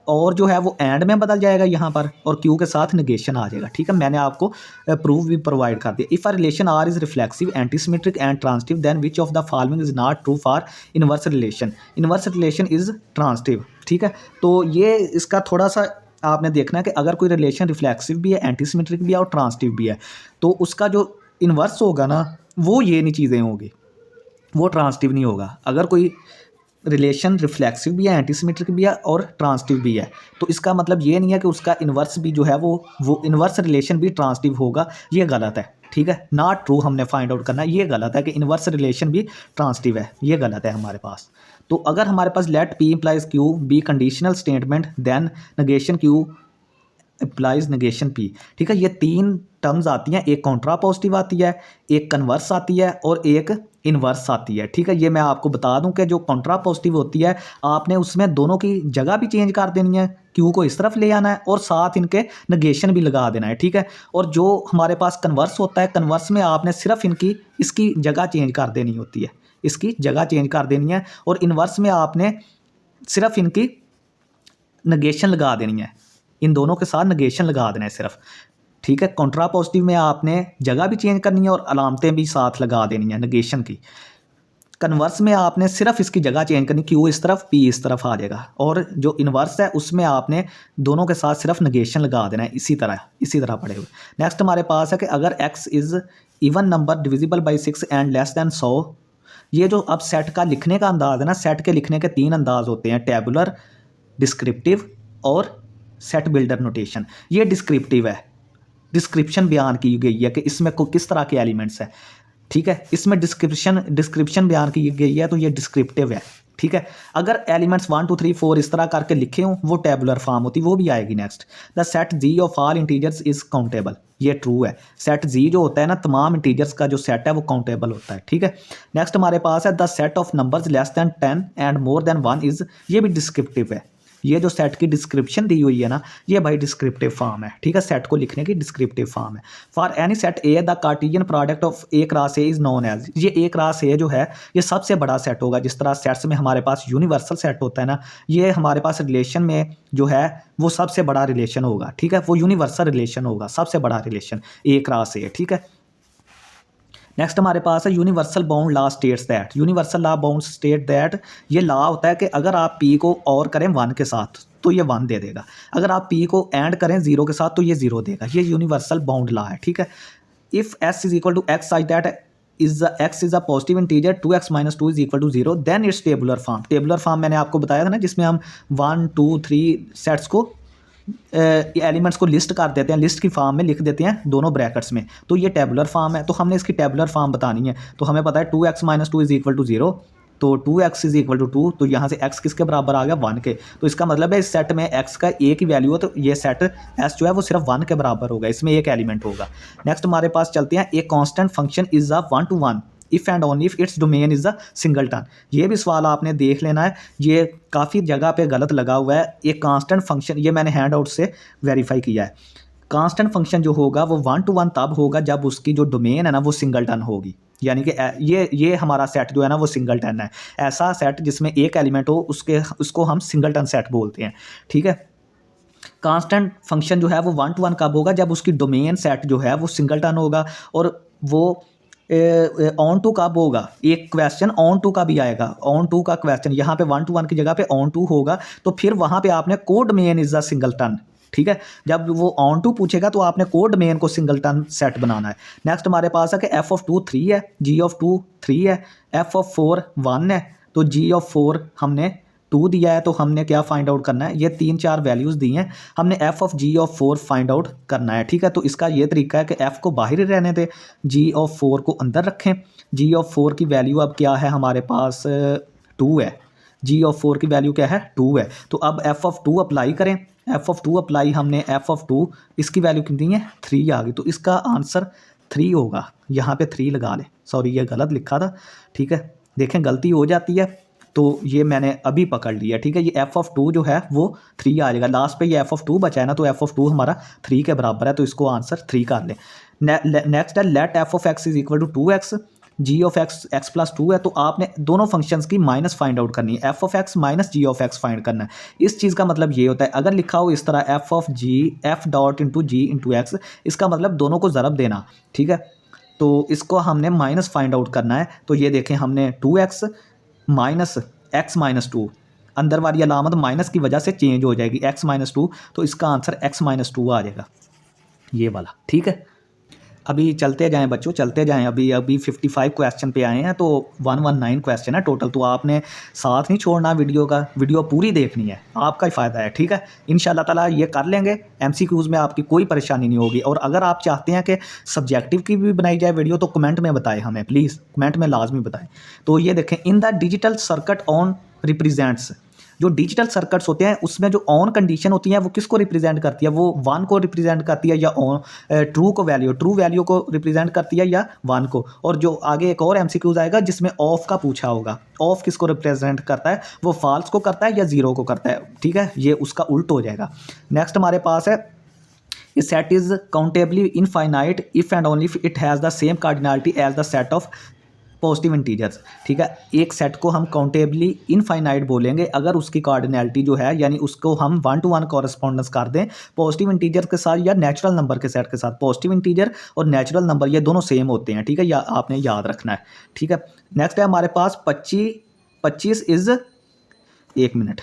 और जो है वो एंड में बदल जाएगा यहाँ पर, और क्यू के साथ नेगेशन आ जाएगा, ठीक है। मैंने आपको प्रूफ भी प्रोवाइड कर दिया। If a relation R is reflexive, antisymmetric and transitive, then which of the following is not true for inverse relation. Inverse relation is transitive, ठीक है। तो ये इसका थोड़ा सा आपने देखना है कि अगर कोई रिलेशन रिफ्लेक्सिव भी है, एंटीसिमेट्रिक भी है और ट्रांसिटिव भी है, तो उसका जो इन्वर्स होगा ना, वो ये नहीं चीज़ें होंगी, वो ट्रांसिटिव नहीं होगा। अगर कोई रिलेशन रिफ्लेक्सिव भी है, एंटीसिमेट्रिक भी है और ट्रांसिटिव भी है, तो इसका मतलब ये नहीं है कि उसका इन्वर्स भी जो है वो इन्वर्स रिलेशन भी ट्रांसिटिव होगा। ये गलत है, ठीक है। नॉट ट्रू हमने फाइंड आउट करना है, ये गलत है कि इन्वर्स रिलेशन भी ट्रांसिटिव है, ये गलत है हमारे पास। तो अगर हमारे पास let P implies Q be conditional statement, then negation Q implies negation P, ठीक है। ये तीन टर्म्स आती हैं, एक कॉन्ट्रा पॉजिटिव आती है, एक कन्वर्स आती है और एक इन्वर्स आती है, ठीक है। ये मैं आपको बता दूं कि जो कॉन्ट्रा पॉजिटिव होती है, आपने उसमें दोनों की जगह भी चेंज कर देनी है, क्यू को इस तरफ ले आना है और साथ इनके नेगेशन भी लगा देना है, ठीक है। और जो हमारे पास कन्वर्स होता है, कन्वर्स में आपने सिर्फ इसकी जगह चेंज कर देनी होती है, इसकी जगह चेंज कर देनी है, और इन्वर्स में आपने सिर्फ इनकी नेगेशन लगा देनी है, इन दोनों के साथ नेगेशन लगा देना है सिर्फ, ठीक है। कॉन्ट्रा पॉजिटिव में आपने जगह भी चेंज करनी है और अलामतें भी साथ लगा देनी है नेगेशन की। कन्वर्स में आपने सिर्फ इसकी जगह चेंज करनी, क्यू इस तरफ पी इस तरफ आ जाएगा, और जो इन्वर्स है उसमें आपने दोनों के साथ सिर्फ नेगेशन लगा देना है, इसी तरह पड़े हुए। नेक्स्ट हमारे पास है कि अगर x is even number divisible by 6 and less than 100। ये जो अब सेट का लिखने का अंदाज़ है ना, सेट के लिखने के 3 अंदाज होते हैं, टेबुलर, डिस्क्रिप्टिव और सेट बिल्डर नोटेशन। ये डिस्क्रिप्टिव है, डिस्क्रिप्शन बयान की गई है कि इसमें को किस तरह के एलिमेंट्स हैं, ठीक है। इसमें डिस्क्रिप्शन बयान की गई है, तो ये डिस्क्रिप्टिव है, ठीक है। अगर एलिमेंट्स 1 2 3 4 इस तरह करके लिखे हों, वो टेबुलर फॉर्म होती, वो भी आएगी। Next, the set G of all integers is countable, ये ट्रू है। सेट जी जो होता है ना, तमाम इंटीजर्स का जो सेट है वो काउंटेबल होता है, ठीक है। नेक्स्ट हमारे पास है the set of numbers less then 10 and more than 1 is, ये भी डिस्क्रिप्टिव है। ये जो सेट की डिस्क्रिप्शन दी हुई है ना, ये भाई डिस्क्रिप्टिव फॉर्म है, ठीक है। सेट को लिखने की डिस्क्रिप्टिव फॉर्म है। For any set A the Cartesian product of A cross A is known as, ये ए क्रॉस ए जो है ये सबसे बड़ा सेट होगा। जिस तरह सेट्स में हमारे पास यूनिवर्सल सेट होता है ना, ये हमारे पास रिलेशन में जो है वो सबसे बड़ा रिलेशन होगा, ठीक है। वो यूनिवर्सल रिलेशन होगा, सबसे बड़ा रिलेशन ए क्रॉस ए, ठीक है। नेक्स्ट हमारे पास है universal bound law states that, universal law bound state that, ये लॉ होता है कि अगर आप पी को और करें 1 के साथ तो ये 1 दे देगा, अगर आप पी को एंड करें 0 के साथ तो ये 0 देगा। ये यूनिवर्सल बाउंड लॉ है, ठीक है। If S is equal to X such that X is a positive integer 2x - 2 is equal to 0, then it's tabular form. Tabular form मैंने आपको बताया था ना, जिसमें हम 1 2 3 सेट्स को एलिमेंट्स को लिस्ट कर देते हैं, लिस्ट की फॉर्म में लिख देते हैं दोनों ब्रैकेट्स में, तो ये टेबुलर फॉर्म है। तो हमने इसकी टेबुलर फॉर्म बतानी है, तो हमें पता है 2x - 2 इज इक्वल टू 0, तो 2x इज इक्वल टू 2, तो यहाँ से x किसके बराबर आ गया, 1 के। तो इसका मतलब है इस सेट में x का एक ही वैल्यू है, तो ये सेट s जो है वो सिर्फ 1 के बराबर होगा, इसमें एक एलिमेंट होगा। नेक्स्ट हमारे पास चलते हैं, a constant function is a 1 to 1 if and only if its domain is a singleton. ये भी सवाल आपने देख लेना है, ये काफ़ी जगह पे गलत लगा हुआ है। एक कांस्टेंट फंक्शन, ये मैंने हैंड आउट से वेरीफाई किया है, कांस्टेंट फंक्शन जो होगा वो 1 to 1 तब होगा जब उसकी जो डोमेन है ना वो सिंगलटन होगी, यानी कि ये हमारा सेट जो है ना वो सिंगलटन है। ऐसा सेट जिसमें एक एलिमेंट हो उसको हम सिंगलटन सेट बोलते हैं, ठीक है। कांस्टेंट फंक्शन जो है वो 1 to 1 कब होगा, जब उसकी डोमेन सेट जो है वो सिंगलटन होगा, और वो ऑन टू कब होगा, एक क्वेश्चन ऑन टू का भी आएगा, ऑन टू का क्वेश्चन यहाँ पे 1 to 1 की जगह पे ऑन टू होगा, तो फिर वहाँ पे आपने code main is a singleton, ठीक है। जब वो ऑन टू पूछेगा तो आपने कोड मेन को सिंगलटन सेट बनाना है। नेक्स्ट हमारे पास है कि f of 2 3 है, g of 2 3 है, f of 4 1 है, तो g of 4 हमने 2 दिया है, तो हमने क्या फाइंड आउट करना है, ये 3 4 वैल्यूज़ दी हैं, हमने f of g of 4 find out करना है, ठीक है। तो इसका ये तरीका है कि f को बाहर ही रहने दें, g of 4 को अंदर रखें। g of 4 की वैल्यू अब क्या है हमारे पास, 2 है, g of 4 की वैल्यू क्या है, 2 है। तो अब f of 2 अप्लाई करें, f of 2 अप्लाई, हमने f of 2 इसकी वैल्यू कितनी है, 3 आ गई, तो इसका आंसर 3 होगा। यहाँ पे 3 लगा लें, सॉरी ये गलत लिखा था, ठीक है, देखें गलती हो जाती है। तो ये मैंने अभी पकड़ लिया, ठीक है। ये एफ ऑफ टू जो है वो 3 आ जाएगा, लास्ट पे ये एफ ऑफ टू बचा है ना, तो एफ ऑफ टू हमारा 3 के बराबर है, तो इसको आंसर 3 कर लें। नेक्स्ट है let F of X is equal to 2x, G of x x plus 2 है, तो आपने दोनों फंक्शंस की माइनस फाइंड आउट करनी है, F of X minus G of X find करना है। इस चीज़ का मतलब ये होता है, अगर लिखा हो इस तरह F of G F dot into G into X, इसका मतलब दोनों को ज़रब देना, ठीक है। तो इसको हमने माइनस फाइंड आउट करना है, तो ये देखें हमने 2x माइनस एक्स माइनस 2, अंदर वाली अलामत माइनस की वजह से चेंज हो जाएगी, x माइनस 2, तो इसका आंसर x माइनस 2 आ जाएगा, ये वाला, ठीक है। अभी चलते जाएं बच्चों, चलते जाएं, अभी 55 क्वेश्चन पे आए हैं, तो 119 क्वेश्चन है टोटल, तो आपने साथ नहीं छोड़ना वीडियो का, वीडियो पूरी देखनी है, आपका ही फ़ायदा है, ठीक है। इंशाल्लाह ताला ये कर लेंगे, एमसीक्यूज़ में आपकी कोई परेशानी नहीं होगी। और अगर आप चाहते हैं कि सब्जेक्टिव की भी बनाई जाए वीडियो, तो कमेंट में बताएं हमें, प्लीज़ कमेंट में लाजमी बताएं। तो ये देखें, in the digital circuit on represents, जो डिजिटल सर्किट्स होते हैं उसमें जो ऑन कंडीशन होती है वो किसको रिप्रेजेंट करती है, वो 1 को रिप्रेजेंट करती है या ऑन ट्रू को ट्रू वैल्यू को रिप्रेजेंट करती है या 1 को। और जो आगे एक और एमसीक्यूज आएगा जिसमें ऑफ का पूछा होगा, ऑफ किसको रिप्रेजेंट करता है, वो फॉल्स को करता है या 0 को करता है, ठीक है, ये उसका उल्ट हो जाएगा। नेक्स्ट हमारे पास है, a set is countably infinite if and only if it has the same cardinality as the set of positive integers, ठीक है। एक सेट को हम काउंटेबली इनफाइनाइट बोलेंगे अगर उसकी कार्डिनलिटी जो है, यानी उसको हम 1 to 1 कॉरेस्पॉन्डेंस कर दें पॉजिटिव इंटीजर के साथ या नेचुरल नंबर के सेट के साथ। पॉजिटिव इंटीजर और नेचुरल नंबर ये दोनों सेम होते हैं, ठीक है, या आपने याद रखना है, ठीक है। नेक्स्ट है हमारे पास 25 इज़, 1 मिनट,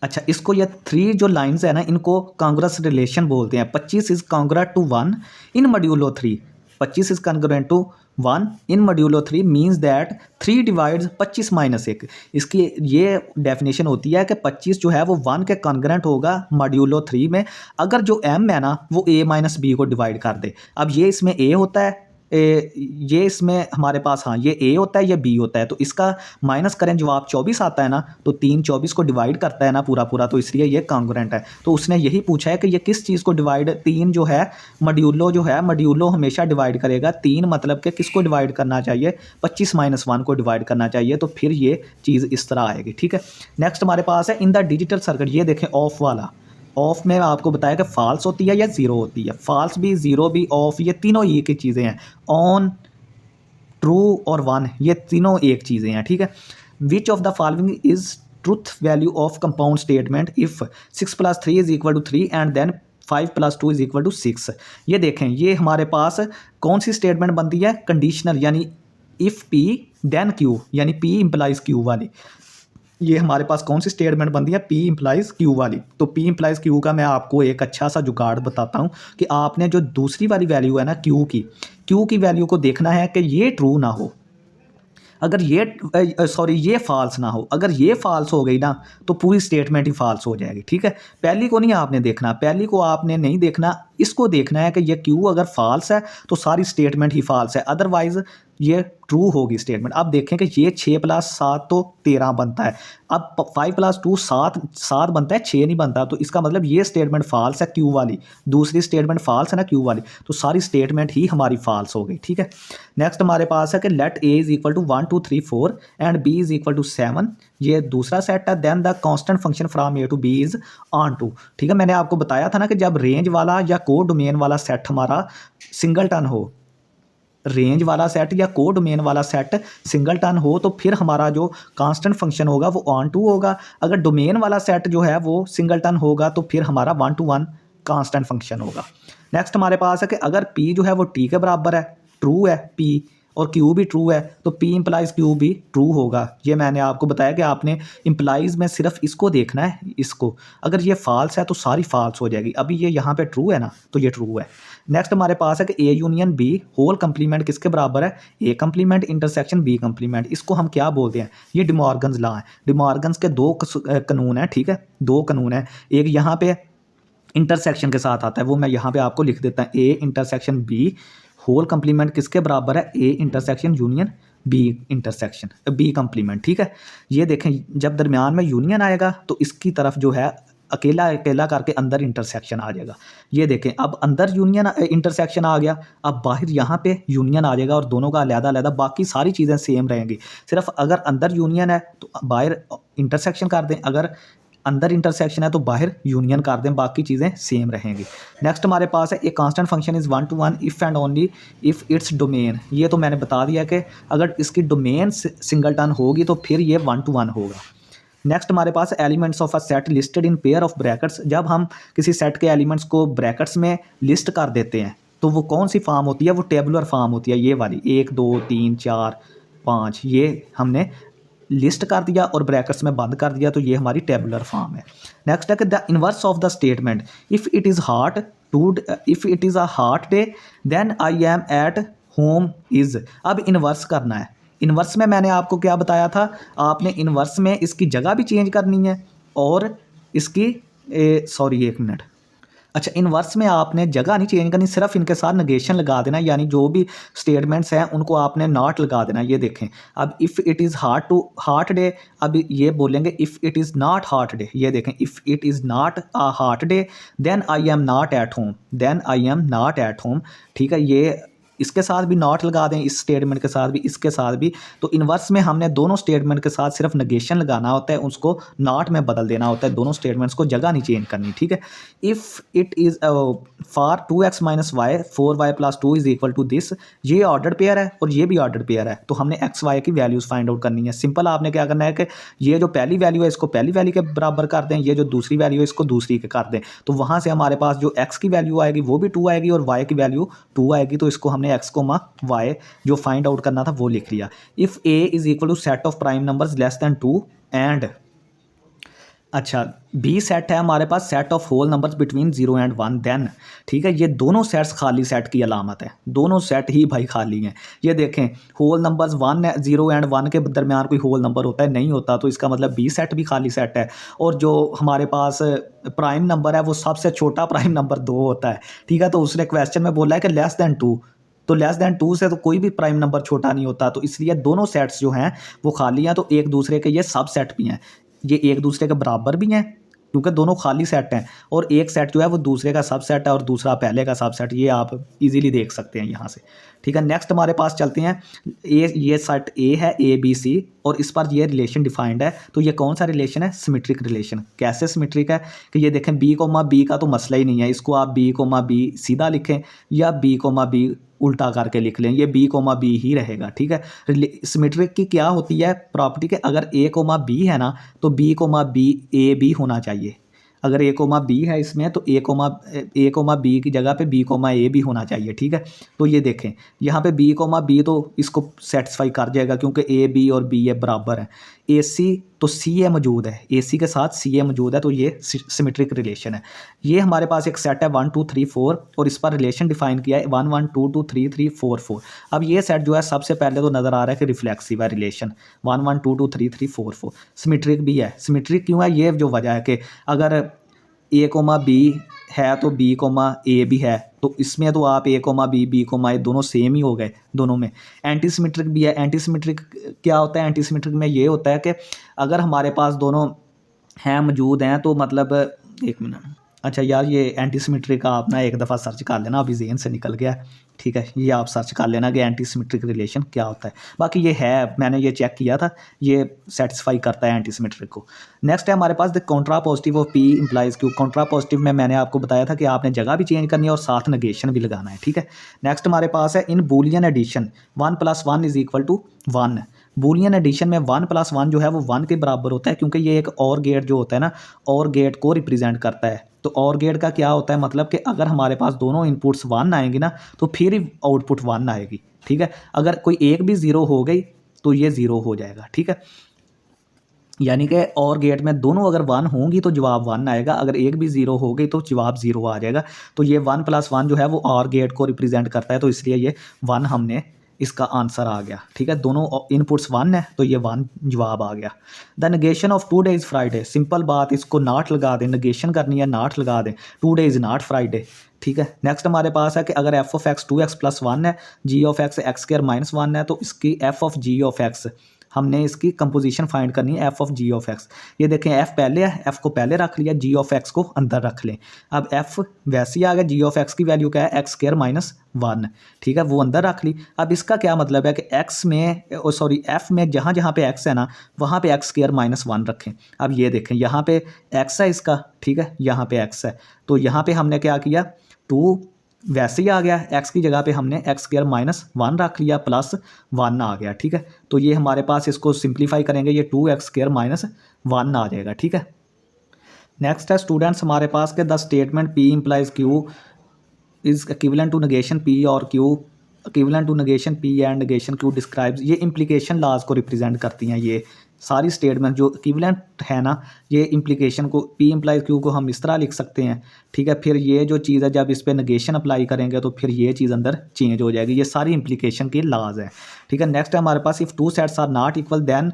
अच्छा, इसको ये 3 जो लाइन्स है ना, इनको कांग्रेस रिलेशन बोलते हैं। 25 is congruent to 1 in modulo 3, 25 is congruent to 1 in modulo 3 means that 3 divides 25 minus 1। इसकी ये डेफिनेशन होती है कि 25 जो है वो 1 के कॉन्ग्रेंट होगा मॉड्यूलो 3 में, अगर जो m है ना वो a माइनस बी को डिवाइड कर दे। अब ये इसमें a होता है, ये इसमें हमारे पास, हाँ, ये a होता है, ये b होता है, तो इसका माइनस करें जवाब 24 आता है ना, तो 3 24 को डिवाइड करता है ना पूरा पूरा, तो इसलिए ये कॉन्ग्रुएंट है। तो उसने यही पूछा है कि ये किस चीज़ को डिवाइड, 3 जो है मॉड्यूलो जो है, मॉड्यूलो हमेशा डिवाइड करेगा 3, मतलब कि किसको डिवाइड करना चाहिए, 25 माइनस 1 को डिवाइड करना चाहिए, तो फिर ये चीज़ इस तरह आएगी, ठीक है। नेक्स्ट हमारे पास है इन द डिजिटल सर्किट, ये देखें ऑफ वाला, ऑफ में आपको बताया कि फॉल्स होती है या 0 होती है, फॉल्स भी 0 भी ऑफ, ये तीनों एक ही चीज़ें हैं, ऑन ट्रू और 1 ये तीनों एक चीज़ें हैं, ठीक है। Which of the following is truth value of compound statement if 6 + 3 is equal to 3 and then 5 + 2 is equal to 6। ये देखें, ये हमारे पास कौन सी स्टेटमेंट बनती है, कंडीशनल, यानी इफ़ पी देन क्यू, यानी पी इंप्लाइज क्यू वाली। ये हमारे पास कौन सी स्टेटमेंट बनती है, पी इंप्लाइज क्यू वाली। तो पी इंप्लाइज क्यू का मैं आपको एक अच्छा सा जुगाड़ बताता हूँ कि आपने जो दूसरी वाली वैल्यू है ना क्यू की वैल्यू को देखना है कि ये ट्रू ना हो, अगर ये फॉल्स ना हो, अगर ये फॉल्स हो गई ना तो पूरी स्टेटमेंट ही फॉल्स हो जाएगी, ठीक है। पहली को नहीं आपने देखना, पहली को आपने नहीं देखना, इसको देखना है कि ये क्यू अगर फॉल्स है तो सारी स्टेटमेंट ही फॉल्स है, अदरवाइज ये ट्रू होगी स्टेटमेंट। अब देखें कि ये 6 + 7 तो 13 बनता है, अब 5 + 2 7 बनता है, 6 नहीं बनता, तो इसका मतलब ये स्टेटमेंट फॉल्स है क्यू वाली, दूसरी स्टेटमेंट फॉल्स है ना क्यू वाली, तो सारी स्टेटमेंट ही हमारी फॉल्स हो गई, ठीक है। नेक्स्ट हमारे पास है कि let a is equal to 1 2 3 4 and b is equal to 7, ये दूसरा सेट है। Then the constant function from a to b is onto, ठीक है। मैंने आपको बताया था ना कि जब रेंज वाला या कोड डोमेन वाला सेट हमारा सिंगलटन हो, रेंज वाला सेट या को डोमेन वाला सेट सिंगलटन हो, तो फिर हमारा जो कांस्टेंट फंक्शन होगा वो ऑन टू होगा। अगर डोमेन वाला सेट जो है वो सिंगलटन होगा तो फिर हमारा 1 to 1 कांस्टेंट फंक्शन होगा। नेक्स्ट हमारे पास है कि अगर p जो है वो t के बराबर है, ट्रू है p, और q भी ट्रू है, तो p इंप्लाइज q भी ट्रू होगा। ये मैंने आपको बताया कि आपने इंप्लाइज में सिर्फ इसको देखना है, इसको, अगर ये फॉल्स है तो सारी फॉल्स हो जाएगी। अभी ये यहाँ पे ट्रू है ना, तो ये ट्रू है। नेक्स्ट हमारे पास है कि a union b whole complement किसके बराबर है, a complement intersection b complement. इसको हम क्या बोलते हैं, ये डिमॉर्गन्स लॉ है। डिमॉर्गन्स के 2 कानून हैं, ठीक है, 2 कानून हैं। एक यहाँ पे इंटरसेक्शन के साथ आता है, वो मैं यहाँ पे आपको लिख देता हूँ, a intersection b whole complement किसके बराबर है, a intersection union b intersection b complement, ठीक है। ये देखें, जब दरमियान में यूनियन आएगा तो इसकी तरफ जो है अकेला अकेला करके अंदर इंटरसेक्शन आ जाएगा। ये देखें, अब अंदर यूनियन इंटरसेक्शन आ गया, अब बाहर यहाँ पे यूनियन आ जाएगा और दोनों का अलग-अलग, बाकी सारी चीज़ें सेम रहेंगी। सिर्फ अगर अंदर यूनियन है तो बाहर इंटरसेक्शन कर दें, अगर अंदर इंटरसेक्शन है तो बाहर यूनियन कर दें, बाकी चीज़ें सेम रहेंगी। नेक्स्ट हमारे पास है a constant function is 1 to 1 if and only if its domain. ये तो मैंने बता दिया कि अगर इसकी डोमेन सिंगलटन होगी तो फिर ये 1 to 1 होगा। नेक्स्ट हमारे पास elements of a set listed in pair of brackets. जब हम किसी सेट के एलिमेंट्स को ब्रैकेट्स में लिस्ट कर देते हैं तो वो कौन सी फॉर्म होती है, वो टेबुलर फॉर्म होती है, ये वाली 1 2 3 4 5, ये हमने लिस्ट कर दिया और ब्रैकेट्स में बंद कर दिया, तो ये हमारी टेबुलर फॉर्म है। नेक्स्ट है कि the inverse of the statement if it is a hot day then I am at home is. अब इनवर्स करना है। इनवर्स में मैंने आपको क्या बताया था, आपने इनवर्स में इसकी जगह भी चेंज करनी है और इसकी सॉरी एक मिनट, अच्छा, इनवर्स में आपने जगह नहीं चेंज करनी, सिर्फ इनके साथ नेगेशन लगा देना, यानी जो भी स्टेटमेंट्स हैं उनको आपने नॉट लगा देना। ये देखें, अब if it is hot day, अब ये बोलेंगे if it is not hot day. ये देखें, if it is not a hot day then I am not at home, then I am not at home. ठीक है, ये इसके साथ भी नॉट लगा दें, इस स्टेटमेंट के साथ भी, इसके साथ भी। तो इनवर्स में हमने दोनों स्टेटमेंट के साथ सिर्फ नेगेशन लगाना होता है, उसको नॉट में बदल देना होता है, दोनों स्टेटमेंट्स को जगह नहीं चेंज करनी। ठीक है, if it is for 2x minus Y 4y plus 2 is equal to this, ये ऑर्डर पेयर है और ये भी ऑर्डर पेयर है, तो हमने एक्स वाई की वैल्यूज़ फाइंड आउट करनी है। सिंपल, आपने क्या करना है कि ये जो पहली वैल्यू है इसको पहली वैल्यू के बराबर कर दें, ये जो दूसरी वैल्यू है इसको दूसरी के कर दें, तो वहाँ से हमारे पास जो x की वैल्यू आएगी वो भी 2 आएगी और y की वैल्यू 2 आएगी, तो इसको हमने x कोमा y जो फाइंड आउट करना था वो लिख लिया। If a is equal to set of prime numbers less than 2 and, अच्छा, बी सेट है हमारे पास set of whole numbers between 0 and 1 then. ठीक है, ये दोनों सेट्स खाली सेट की अलामत है, दोनों सेट ही भाई खाली हैं। ये देखें, होल नंबर्स 0 एंड 1 के दरमियान कोई होल नंबर होता है, नहीं होता, तो इसका मतलब बी सेट भी खाली सेट है। और जो हमारे पास प्राइम नंबर है वो सबसे छोटा प्राइम नंबर 2 होता है। ठीक है, तो उसने क्वेश्चन में बोला है कि लेस दैन 2, तो लेस दैन 2 से तो कोई भी प्राइम नंबर छोटा नहीं होता, तो इसलिए दोनों सेट्स जो हैं वो खाली हैं, तो एक दूसरे के ये सब सेट भी हैं, ये एक दूसरे के बराबर भी हैं क्योंकि दोनों खाली सेट हैं, और एक सेट जो है वो दूसरे का सबसेट है और दूसरा पहले का सबसेट, ये आप इजीली देख सकते हैं यहाँ से। ठीक है, नेक्स्ट हमारे पास चलते हैं, ये सेट ए है ABC और इस पर ये रिलेशन डिफाइंड है, तो ये कौन सा रिलेशन है, सिमेट्रिक रिलेशन। कैसे सिमेट्रिक है कि ये देखें, B, B का तो मसला ही नहीं है, इसको आप B, B सीधा लिखें या B, B उल्टा करके लिख लें, ये B, B ही रहेगा। ठीक है, सिमेट्रिक की क्या होती है प्रॉपर्टी के, अगर A, B है ना तो B, B A B होना चाहिए। अगर A, B है इसमें तो A, B की जगह पे B, A भी होना चाहिए। ठीक है, तो ये देखें यहाँ पे B, B तो इसको सेटिस्फाई कर जाएगा क्योंकि A B और B ये बराबर है। AC तो CA मौजूद है, AC के साथ CA मौजूद है, तो ये सिमेट्रिक रिलेशन है। ये हमारे पास एक सेट है 1 2 3 4 और इस पर रिलेशन डिफाइन किया है 1 1 2 2 3 3 4 4। अब ये सेट जो है सबसे पहले तो नज़र आ रहा है कि रिफ्लेक्सिव है रिलेशन, 1 1 2 2 3 3 4 4। सिमेट्रिक भी है, सिमेट्रिक क्यों है, ये जो वजह है कि अगर A, B है तो B, A भी है, तो इसमें तो आप A, B, B, A दोनों सेम ही हो गए दोनों में। एंटी सिमेट्रिक भी है। एंटी सिमेट्रिक क्या होता है, एंटी सिमेट्रिक में ये होता है कि अगर हमारे पास दोनों हैं मौजूद हैं तो मतलब, एक मिनट, अच्छा यार, ये एंटी सिमेट्रिक का आप ना एक दफ़ा सर्च कर लेना, अभी ज़हन से निकल गया। ठीक है, ये आप सर्च कर लेना कि एंटी सिमेट्रिक रिलेशन क्या होता है। बाकी ये है, मैंने ये चेक किया था, ये सेटिस्फाई करता है एंटी सिमेट्रिक को। नेक्स्ट है हमारे पास the contrapositive of P implies Q। Contrapositive में मैंने आपको बताया था कि आपने जगह भी चेंज करनी है और साथ नेगेशन भी लगाना है। ठीक है, नेक्स्ट हमारे पास है in Boolean addition 1 + 1 is equal to 1। Boolean addition में 1 + 1 जो है वो 1 के बराबर होता है, क्योंकि ये एक और गेट जो होता है ना, और गेट को रिप्रेजेंट करता है। तो और गेट का क्या होता है, मतलब कि अगर हमारे पास दोनों इनपुट्स 1 आएंगी ना तो फिर ही आउटपुट 1 आएगी। ठीक है, अगर कोई एक भी 0 हो गई तो ये 0 हो जाएगा। ठीक है, यानी कि और गेट में दोनों अगर 1 होंगी तो जवाब 1 आएगा, अगर एक भी 0 हो गई तो जवाब 0 आ जाएगा। तो ये 1 + 1 जो है वो और गेट को रिप्रेजेंट करता है, तो इसलिए ये 1 हमने इसका आंसर आ गया। ठीक है, दोनों इनपुट्स 1 है तो ये 1 जवाब आ गया। The negation of 2 days Friday, simple बात, इसको नॉट लगा दें, नेगेशन करनी है नॉट लगा दें, 2 डेज नॉट फ्राइडे। ठीक है, नेक्स्ट हमारे पास है कि अगर f(x) 2x + 1 है, g(x) x² - 1 है, तो इसकी f(g) हमने इसकी कंपोजिशन फाइंड करनी है F of ji of X. ये देखें एफ पहले है, एफ को पहले रख लिया, जी ऑफ एक्स को अंदर रख लें। अब एफ वैसे ही आ गया, जी ऑफ एक्स की वैल्यू क्या है एक्स स्क्वायर माइनस 1, ठीक है, वो अंदर रख ली। अब इसका क्या मतलब है कि एक्स में सॉरी एफ में जहाँ जहाँ पे एक्स है ना वहाँ पे एक्स स्क्वायर माइनस 1 रखें। अब ये देखें यहाँ पे एक्स है इसका, ठीक है, यहाँ पे एक्स है, तो यहाँ पे हमने क्या किया 2 वैसे ही आ गया, एक्स की जगह पे हमने एक्स स्क्वायर माइनस 1 रख लिया प्लस 1 आ गया, ठीक है। तो ये हमारे पास इसको सिंप्लीफाई करेंगे, ये 2x स्क्वायर माइनस 1 आ जाएगा, ठीक है। नेक्स्ट है स्टूडेंट्स हमारे पास के the statement P implies Q is equivalent to negation P और Q equivalent to negation P and negation Q describes, ये इम्प्लीकेशन लाज को रिप्रेजेंट करती हैं। ये सारी स्टेटमेंट जो इक्विवेलेंट है ना, ये इम्प्लीकेशन को P इम्प्लाइज Q को हम इस तरह लिख सकते हैं, ठीक है। फिर ये जो चीज़ है जब इस पर नेगेशन अप्लाई करेंगे तो फिर ये चीज़ अंदर चेंज हो जाएगी। ये सारी इम्प्लीकेशन की लाज है, ठीक है। नेक्स्ट है हमारे पास if 2 sets are not equal then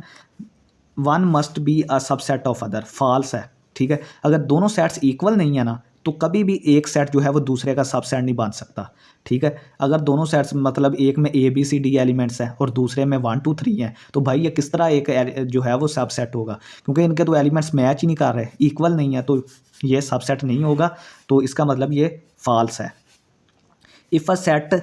one must be a subset of other, false है, ठीक है। अगर दोनों सेट्स इक्वल नहीं है ना तो कभी भी एक सेट जो है वो दूसरे का सबसेट नहीं बन सकता, ठीक है। अगर दोनों सेट्स मतलब एक में A B C D elements हैं और दूसरे में 1 2 3 हैं तो भाई ये किस तरह एक जो है वो सबसेट होगा, क्योंकि इनके तो एलिमेंट्स मैच ही नहीं कर रहे, इक्वल नहीं है, तो ये सबसेट नहीं होगा। तो इसका मतलब ये फॉल्स है। इफ़ a set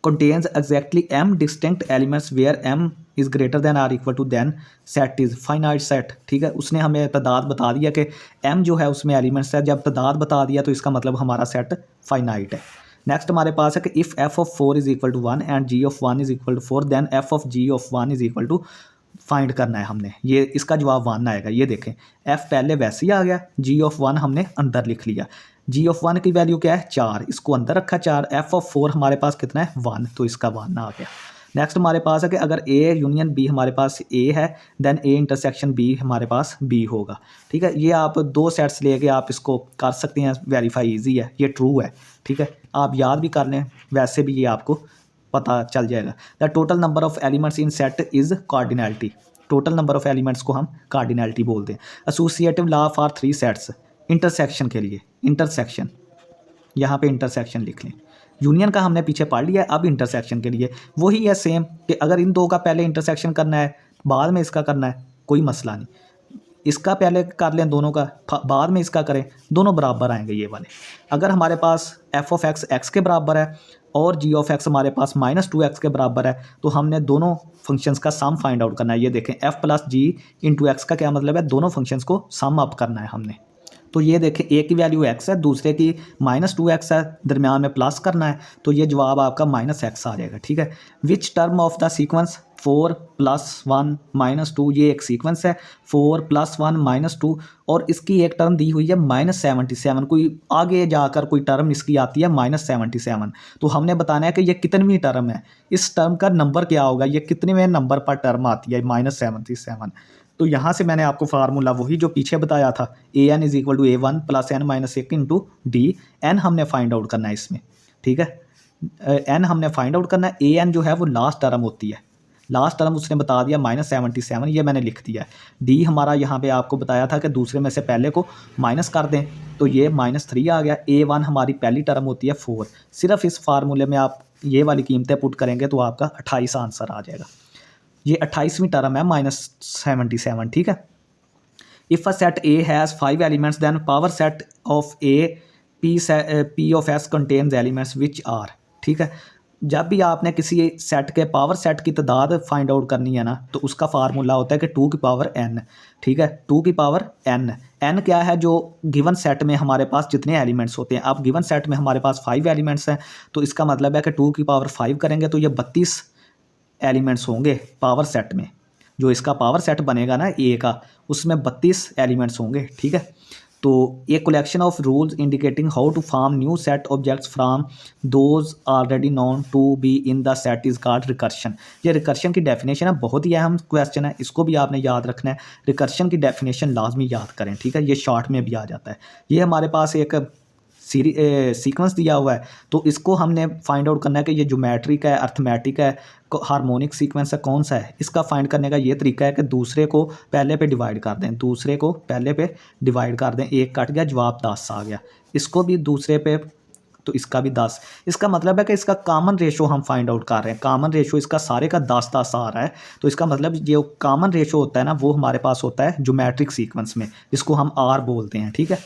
contains exactly m distinct elements where m is greater than or equal to then set is finite set, ठीक है। उसने हमें तादाद बता दिया कि m जो है उसमें एलिमेंट्स है, जब तादाद बता दिया तो इसका मतलब हमारा सेट फाइनाइट है। नेक्स्ट हमारे पास है कि if f of 4 is equal to 1 and g of 1 is equal to 4 then f of g of 1 is equal to find करना है हमने। ये इसका जवाब 1 आएगा। ये देखें f पहले वैसे ही आ गया, g ऑफ 1 हमने अंदर लिख लिया, जी ऑफ 1 की वैल्यू क्या है 4, इसको अंदर रखा 4, एफ ऑफ 4 हमारे पास कितना है 1, तो इसका 1 आ गया। नेक्स्ट हमारे पास है कि अगर ए यूनियन बी हमारे पास ए है देन ए इंटरसेक्शन बी हमारे पास बी होगा, ठीक है। ये आप 2 सेट्स लेके आप इसको कर सकते हैं, वेरीफाई इजी है, ये ट्रू है, ठीक है। आप याद भी कर लें, वैसे भी ये आपको पता चल जाएगा। The total number of elements in set is cardinality, total number of elements को हम कार्डिनैलिटी बोलते हैं। Associative law for 3 sets, intersection के लिए इंटरसेक्शन, यहाँ पे इंटरसेक्शन लिख लें। यूनियन का हमने पीछे पढ़ लिया है, अब इंटरसेक्शन के लिए वही है सेम कि अगर इन दो का पहले इंटरसेक्शन करना है बाद में इसका करना है कोई मसला नहीं, इसका पहले कर लें दोनों का, बाद में इसका करें, दोनों बराबर आएंगे ये वाले। अगर हमारे पास एफ ऑफ एक्स एक्स के बराबर है और जी ऑफ एक्स हमारे पास -2x के बराबर है तो हमने दोनों फंक्शंस का सम फाइंड आउट करना है। ये देखें f प्लस जी इंटू एक्स का क्या मतलब है, दोनों फंक्शंस को सम अप करना है हमने। तो ये देखें ए की वैल्यू x है, दूसरे की -2x है, दरमियान में प्लस करना है, तो ये जवाब आपका -x आ जाएगा, ठीक है। Which term of the sequence 4 + 1 -2, ये एक सीक्वेंस है 4 + 1 -2 और इसकी एक टर्म दी हुई है -77, कोई आगे जाकर कोई टर्म इसकी आती है -77, तो हमने बताना है कि ये कितनवीं टर्म है, इस टर्म का नंबर क्या होगा, ये कितने नंबर पर टर्म आती है -77। तो यहाँ से मैंने आपको फार्मूला वही जो पीछे बताया था an = a1 + n-1 into D, N हमने फाइंड आउट करना है इसमें, ठीक है। एन हमने फाइंड आउट करना है, an जो है वो लास्ट टर्म होती है, लास्ट टर्म उसने बता दिया -77, ये मैंने लिख दिया है। डी हमारा यहाँ पे आपको बताया था कि दूसरे में से पहले को माइनस कर दें, तो ये -3 आ गया। a1 हमारी पहली टर्म होती है 4, सिर्फ इस फार्मूले में आप ये वाली कीमतें पुट करेंगे तो आपका 28 आंसर आ जाएगा। ये 28वीं टर्म है -77, ठीक है। इफ़ a set A has 5 elements then power set of A P of S contains elements which are, ठीक है। जब भी आपने किसी सेट के पावर सेट की तादाद फाइंड आउट करनी है ना तो उसका फार्मूला होता है कि 2 की पावर n, ठीक है, 2 की पावर n। n क्या है, जो गिवन सेट में हमारे पास जितने एलिमेंट्स होते हैं, अब गिवन सेट में हमारे पास 5 एलिमेंट्स हैं तो इसका मतलब है कि 2 की पावर 5 करेंगे तो ये 32 एलिमेंट्स होंगे पावर सेट में। जो इसका पावर सेट बनेगा ना ए का, उसमें 32 एलिमेंट्स होंगे, ठीक है। तो ये collection of rules indicating how to form new set objects from those already known to be in the set is called recursion. ये रिकर्शन की डेफिनेशन है, बहुत ही अहम क्वेश्चन है, इसको भी आपने याद रखना है। रिकर्शन की डेफिनेशन लाजमी याद करें, ठीक है, ये शॉर्ट में भी आ जाता है। ये हमारे पास एक सीक्वेंस दिया हुआ है तो इसको हमने फाइंड आउट करना है कि ये ज्योमेट्रिक है, अर्थमेटिक है, हार्मोनिक सीक्वेंस है, कौन सा है। इसका फाइंड करने का ये तरीका है कि दूसरे को पहले पे डिवाइड कर दें, दूसरे को पहले पे डिवाइड कर दें, 1 कट गया, जवाब 10 आ गया। इसको भी दूसरे पे तो इसका भी 10। इसका मतलब है कि इसका कॉमन रेशो हम फाइंड आउट कर रहे हैं। कॉमन रेशो इसका सारे का 10-10 आ रहा है, तो इसका मतलब जो कॉमन रेशो होता है ना वो हमारे पास होता है ज्योमेट्रिक सीक्वेंस में, जिसको हम आर बोलते हैं। ठीक है,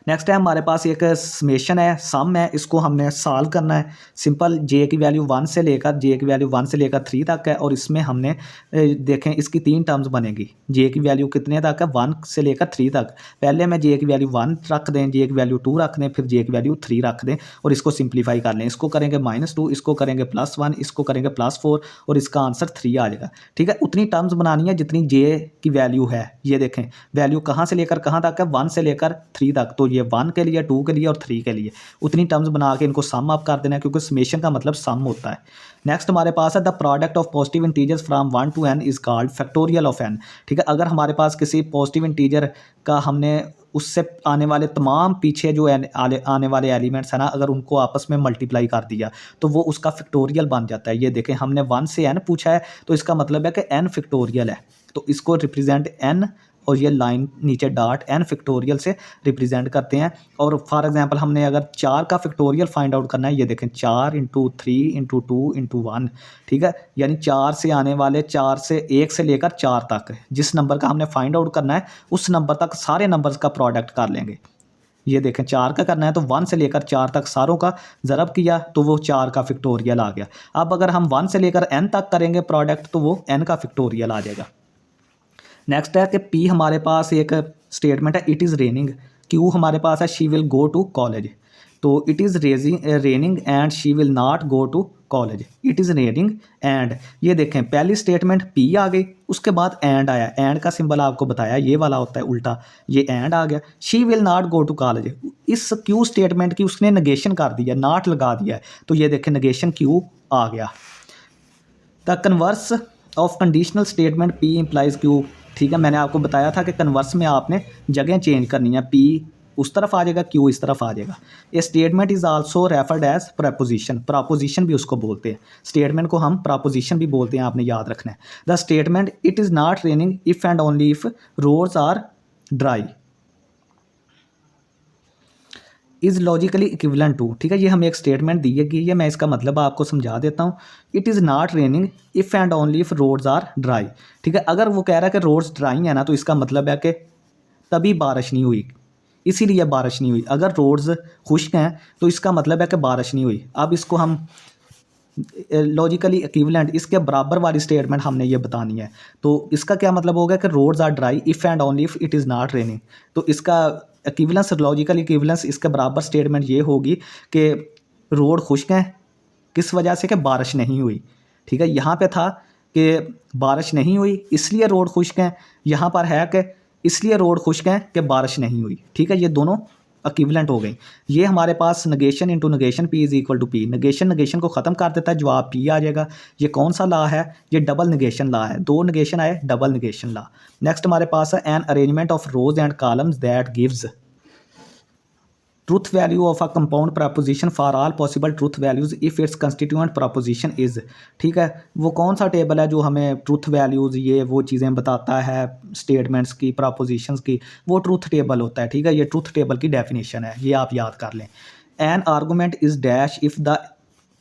नेक्स्ट है हमारे पास एक समेशन है, सम है, इसको हमने सॉल्व करना है। सिंपल, जे की वैल्यू 1 से लेकर 3 तक है, और इसमें हमने देखें इसकी 3 टर्म्स बनेगी। जे की वैल्यू कितने तक है, 1 से लेकर 3 तक। पहले में जे की वैल्यू 1 रख दें, जे की वैल्यू 2 रख दें, फिर जे की वैल्यू 3 रख दें, और इसको सिंप्लीफाई कर लें। इसको करेंगे -2, इसको करेंगे +1, इसको करेंगे +4, और इसका आंसर 3 आ जाएगा। ठीक है, उतनी टर्म्स बनानी है जितनी जे की वैल्यू है। ये देखें वैल्यू कहाँ से लेकर कहाँ तक है, 1 से लेकर 3 तक, तो ये 1 के लिए, 2 के लिए और 3 के लिए उतनी टर्म्स बना के इनको सम अप कर देना है, क्योंकि समेशन का मतलब सम होता है। नेक्स्ट हमारे पास है the product of positive integers from 1 to n is called factorial of n। ठीक है, अगर हमारे पास किसी पॉजिटिव इंटीजर का हमने उससे आने वाले तमाम पीछे जो आने वाले एलिमेंट्स हैं ना, अगर उनको आपस में मल्टीप्लाई कर दिया तो वो उसका फैक्टोरियल बन जाता है। ये देखें हमने 1 से n पूछा है, तो इसका मतलब है कि n फैक्टोरियल है, तो इसको रिप्रेजेंट n, और ये लाइन नीचे डॉट n फैक्टोरियल से रिप्रेजेंट करते हैं। और फॉर एग्जांपल हमने अगर 4 का फैक्टोरियल फाइंड आउट करना है, ये देखें 4 × 3 × 2 × 1। ठीक है, यानी 4 से आने वाले 4 से 1 से लेकर 4 तक जिस नंबर का हमने फाइंड आउट करना है उस नंबर तक सारे नंबर्स का प्रोडक्ट कर लेंगे। ये देखें 4 का करना है तो 1 से लेकर 4 तक सारों का ज़रब किया तो वो 4 का फैक्टोरियल आ गया। अब अगर हम 1 से लेकर n तक करेंगे प्रोडक्ट, तो वो n का फैक्टोरियल आ जाएगा। नेक्स्ट है कि P हमारे पास एक स्टेटमेंट है, इट इज़ रेनिंग। Q हमारे पास है, she will go to college. तो it is raining and she will not go to college. It is raining and, ये देखें पहली स्टेटमेंट P आ गई, उसके बाद एंड आया। एंड का सिंबल आपको बताया ये वाला होता है उल्टा, ये एंड आ गया। She will not go to college, इस Q स्टेटमेंट की उसने नेगेशन कर दिया, नॉट लगा दिया है, तो ये देखें नेगेशन Q आ गया। The converse of conditional statement P implies Q। ठीक है, मैंने आपको बताया था कि कन्वर्स में आपने जगह चेंज करनी है, P उस तरफ आ जाएगा, Q इस तरफ आ जाएगा। A statement is also referred as proposition, proposition भी उसको बोलते हैं। स्टेटमेंट को हम प्रपोजिशन भी बोलते हैं, आपने याद रखना है। The statement it is not raining if and only if roads are dry is logically equivalent to. ठीक है, ये हमें एक स्टेटमेंट दी गई है, मैं इसका मतलब आपको समझा देता हूँ। It is not raining if and only if roads are dry. ठीक है, अगर वो कह रहा है कि रोड्स ड्राई है ना, तो इसका मतलब है कि तभी बारिश नहीं हुई, इसीलिए बारिश नहीं हुई। अगर रोड्स खुश्क हैं तो इसका मतलब है कि बारिश नहीं हुई। अब इसको हम लॉजिकली इक्विवेलेंट, इसके बराबर वाली स्टेटमेंट हमने ये बतानी है। तो इसका क्या मतलब होगा कि roads are dry if and only if it is not raining. तो इसका इक्विवेलेंस, लॉजिकल इक्विवेलेंस इसके बराबर स्टेटमेंट ये होगी कि रोड खुश्क हैं किस वजह से, कि बारिश नहीं हुई। ठीक है, यहाँ पे था कि बारिश नहीं हुई इसलिए रोड खुश्क हैं, यहाँ पर है कि इसलिए रोड खुश्क हैं कि बारिश नहीं हुई। ठीक है, ये दोनों इक्विवेलेंट हो गई। ये हमारे पास negation into negation P is equal to P, negation negation को ख़त्म कर देता है, जवाब P आ जाएगा। ये कौन सा लॉ है, ये डबल नेगेशन लॉ है। 2 नेगेशन आए, डबल नेगेशन लॉ। नेक्स्ट हमारे पास है an arrangement of rose and columns that gives truth value of a compound preposition for all possible truth values if it's constituent preposition is. ठीक है, वो कौन सा टेबल है जो हमें ट्रूथ वैल्यूज़ ये वो चीज़ें बताता है स्टेटमेंट्स की, प्रपोजिशंस की, वो ट्रूथ टेबल होता है। ठीक है, ये ट्रूथ टेबल की डेफिनेशन है, ये आप याद कर लें। An argument is dash if the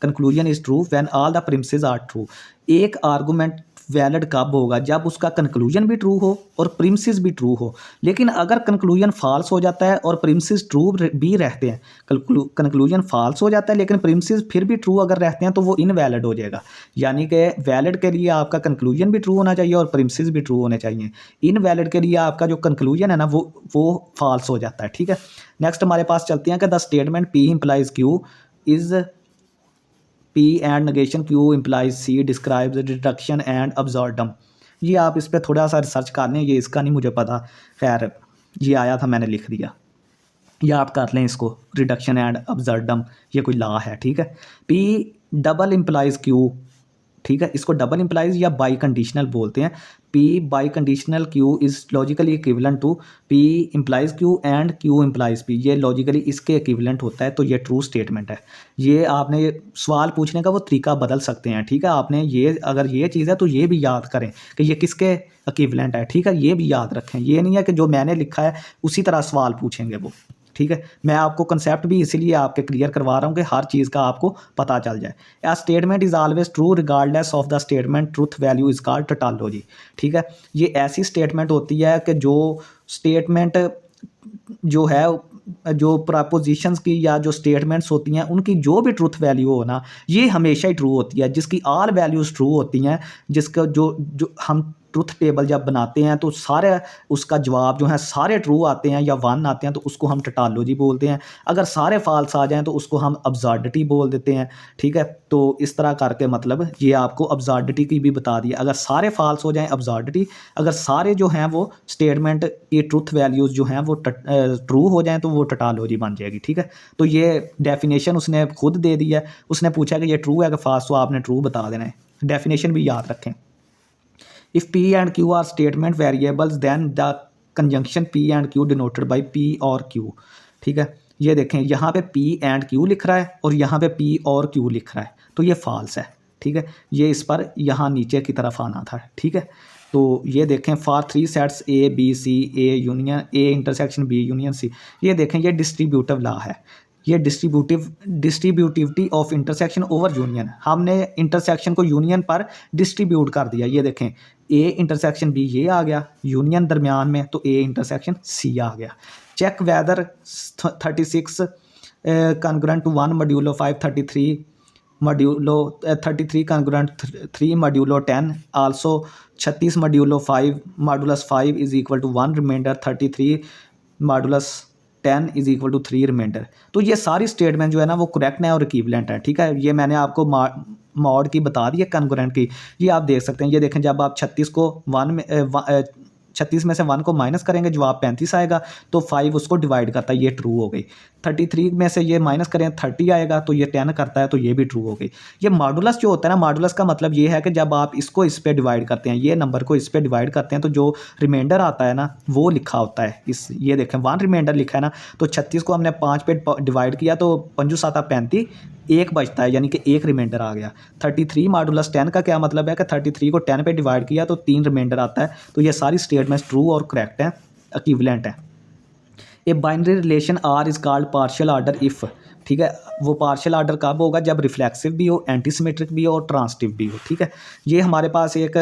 conclusion is true when all the premises are true. एक आर्गूमेंट वैलिड कब होगा, जब उसका कंक्लूजन भी ट्रू हो और प्रीमिसेस भी ट्रू हो। लेकिन अगर कंक्लूजन फॉल्स हो जाता है और प्रीमिसेस ट्रू भी रहते हैं, कंक्लूजन फॉल्स हो जाता है लेकिन प्रीमिसेस फिर भी ट्रू अगर रहते हैं, तो वो इनवैलिड हो जाएगा। यानी कि वैलिड के लिए आपका कंक्लूजन भी ट्रू होना चाहिए और प्रीमिसेस भी ट्रू होने चाहिए। इनवैलिड के लिए आपका जो कंक्लूजन है ना वो फॉल्स हो जाता है। ठीक है, नेक्स्ट हमारे पास चलते हैं कि the statement P implies Q is P and negation Q implies C describes deduction and absurdum. ये आप इस पर थोड़ा सा रिसर्च कर लें, ये इसका नहीं मुझे पता, खैर ये आया था मैंने लिख दिया, याद कर लें इसको। रिडक्शन एंड अब्जॉर्डम ये कोई लॉ है। ठीक है, P डबल इम्प्लाइज Q। ठीक है, इसको डबल इम्प्लाइज या बाई कंडीशनल बोलते हैं। P biconditional Q is logically equivalent to P implies Q and Q implies P। ये लॉजिकली इसके इक्विवेलेंट होता है, तो ये ट्रू स्टेटमेंट है। ये आपने सवाल पूछने का वो तरीका बदल सकते हैं। ठीक है, आपने ये अगर ये चीज़ है तो ये भी याद करें कि ये किसके इक्विवेलेंट है। ठीक है, ये भी याद रखें, ये नहीं है कि जो मैंने लिखा है उसी तरह सवाल पूछेंगे वो। ठीक है, मैं आपको कंसेप्ट भी इसीलिए आपके क्लियर करवा रहा हूँ कि हर चीज़ का आपको पता चल जाए। ए statement is always true regardless of the statement truth value is called tautology. ठीक है, ये ऐसी स्टेटमेंट होती है कि जो स्टेटमेंट जो है, जो प्रपोजिशंस की या जो स्टेटमेंट्स होती हैं उनकी जो भी ट्रुथ वैल्यू हो ना, ये हमेशा ही ट्रू होती है, जिसकी ऑल वैल्यूज़ ट्रू होती हैं, जिसका जो जो हम ट्रुथ टेबल जब बनाते हैं तो सारे उसका जवाब जो है सारे ट्रू आते हैं या वन आते हैं तो उसको हम टोटोलॉजी बोलते हैं। अगर सारे फॉल्स आ जाएँ तो उसको हम अब्सर्डिटी बोल देते हैं। ठीक है, तो इस तरह करके मतलब ये आपको अब्सर्डिटी की भी बता दिया। अगर सारे फॉल्स हो जाएँ अब्सर्डिटी, अगर सारे जो हैं वो स्टेटमेंट की ट्रुथ वैल्यूज़ जो हैं वो ट्रू हो जाएँ तो वो टोटोलॉजी बन जाएगी। ठीक है, तो ये डेफिनेशन उसने खुद दे दी है। उसने पूछा कि ये ट्रू है कि फॉल्स, तो आपने ट्रू बता देना है। डेफिनेशन भी याद रखें। If P and Q are statement variables then the conjunction P and Q denoted by P or Q। ठीक है, ये देखें यहाँ पे P and Q लिख रहा है और यहाँ पे P और Q लिख रहा है, तो ये फॉल्स है। ठीक है, ये इस पर यहाँ नीचे की तरफ आना था। ठीक है, तो ये देखें for 3 sets A B C A union A intersection B union C, ये देखें ये डिस्ट्रीब्यूटिव लॉ है। ये distributivity of intersection over union, हमने इंटरसेक्शन को यूनियन पर डिस्ट्रीब्यूट कर दिया। ये देखें ए इंटरसेक्शन बी ये आ गया यूनियन दरमियान में, तो ए इंटरसेक्शन सी आ गया। Check whether 36 congruent to 1 modulo 5 33 modulo 33 congruent 3 modulo 10 also 36 modulo 5 modulus 5 is equal to 1 remainder 33 modulus 10 is equal to 3 remainder. तो ये सारी स्टेटमेंट जो है ना वो करेक्ट है और इक्विवेलेंट है। ठीक है, ये मैंने आपको मॉड की बता दी है, कॉन्ग्रुएंट की, ये आप देख सकते हैं। ये देखें जब आप 36 को 1 में 36 में से 1 को माइनस करेंगे जवाब 35 आएगा, तो 5 उसको डिवाइड करता है, ये ट्रू हो गई। 33 में से ये माइनस करें 30 आएगा, तो ये 10 करता है, तो ये भी ट्रू हो गई। ये मॉडुलस जो होता है ना, मॉडुलस का मतलब ये है कि जब आप इसको इस पे डिवाइड करते हैं, ये नंबर को इस पे डिवाइड करते हैं, तो जो रिमाइंडर आता है ना वो लिखा होता है इस, ये देखें 1 रिमाइंडर लिखा है ना, तो 36 को हमने 5 पे डिवाइड किया तो 5 7 35 एक बचता है, यानी कि एक रिमाइंडर आ गया। 33 मॉडुलस 10 का क्या मतलब है कि 33 को 10 पे डिवाइड किया तो 3 रिमाइंडर आता है। तो ये सारी स्टेटमेंट्स ट्रू और करेक्ट हैं, इक्विवेलेंट हैं। A binary relation R is called partial order if. ठीक है, वो पार्शियल ऑर्डर कब होगा, जब रिफ्लेक्सिव भी हो, एंटीसिमेट्रिक भी हो और ट्रांसिटिव भी हो। ठीक है, ये हमारे पास एक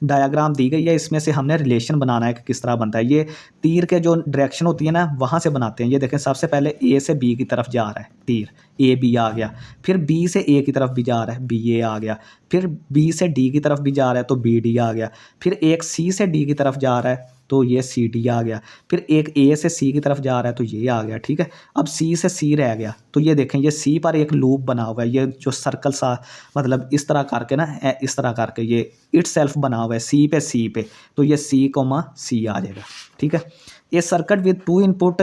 डायग्राम दी गई है, इसमें से हमने रिलेशन बनाना है कि किस तरह बनता है। ये तीर के जो डायरेक्शन होती है ना वहाँ से बनाते हैं। ये देखें सबसे पहले ए से बी की तरफ जा रहा है तीर, ए बी आ गया, फिर बी से ए की तरफ भी जा रहा है, बी ए आ गया, फिर बी से डी की तरफ भी जा रहा है तो बी डी आ गया, फिर एक सी से डी की तरफ जा रहा है तो ये सी डी आ गया, फिर एक ए से सी की तरफ जा रहा है तो ये आ गया। ठीक है, अब सी से सी रह गया, तो ये देखें ये सी पर एक लूप बना हुआ है, ये जो सर्कल सा मतलब इस तरह करके ना, इस तरह करके ये इटसेल्फ बना हुआ है सी पे, तो ये सी कोमा सी आ जाएगा। ठीक है, ये circuit with 2 input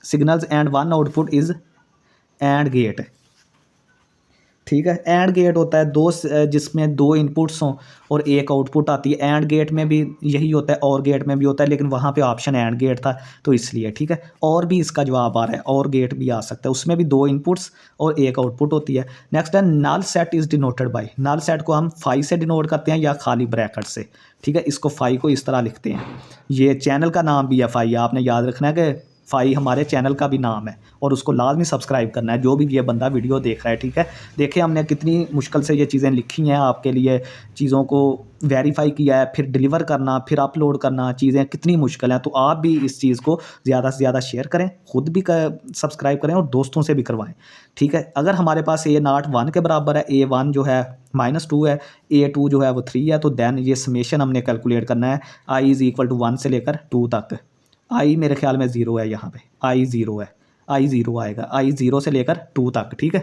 signals and 1 output is AND gate. ठीक है, एंड गेट होता है जिसमें 2 इनपुट्स हों और एक आउटपुट आती है। एंड गेट में भी यही होता है, और गेट में भी होता है, लेकिन वहाँ पे ऑप्शन एंड गेट था तो इसलिए। ठीक है, और भी इसका जवाब आ रहा है, और गेट भी आ सकता है, उसमें भी 2 इनपुट्स और एक आउटपुट होती है। नेक्स्ट है null set is denoted by. Null set को हम 5 से डिनोट करते हैं या खाली ब्रैकेट से। ठीक है, इसको 5 को इस तरह लिखते हैं। ये चैनल का नाम भी है 5, आपने याद रखना है कि 5 हमारे चैनल का भी नाम है और उसको लाजमी सब्सक्राइब करना है जो भी ये बंदा वीडियो देख रहा है। ठीक है, देखिए हमने कितनी मुश्किल से ये चीज़ें लिखी हैं आपके लिए, चीज़ों को वेरीफाई किया है, फिर डिलीवर करना, फिर अपलोड करना, चीज़ें कितनी मुश्किल हैं। तो आप भी इस चीज़ को ज़्यादा से ज़्यादा शेयर करें, ख़ुद भी सब्सक्राइब करें और दोस्तों से भी करवाएं। ठीक है, अगर हमारे पास ए नॉट 1 के बराबर है, A1 जो है -2 है, A2 जो है वो 3 है, तो देन ये समेशन हमने कैलकुलेट करना है i इज़ इक्वल टू 1 से लेकर 2 तक। आई मेरे ख्याल में 0 है, यहाँ पे आई 0 है, आई 0 आएगा, आई 0 से लेकर 2 तक। ठीक है,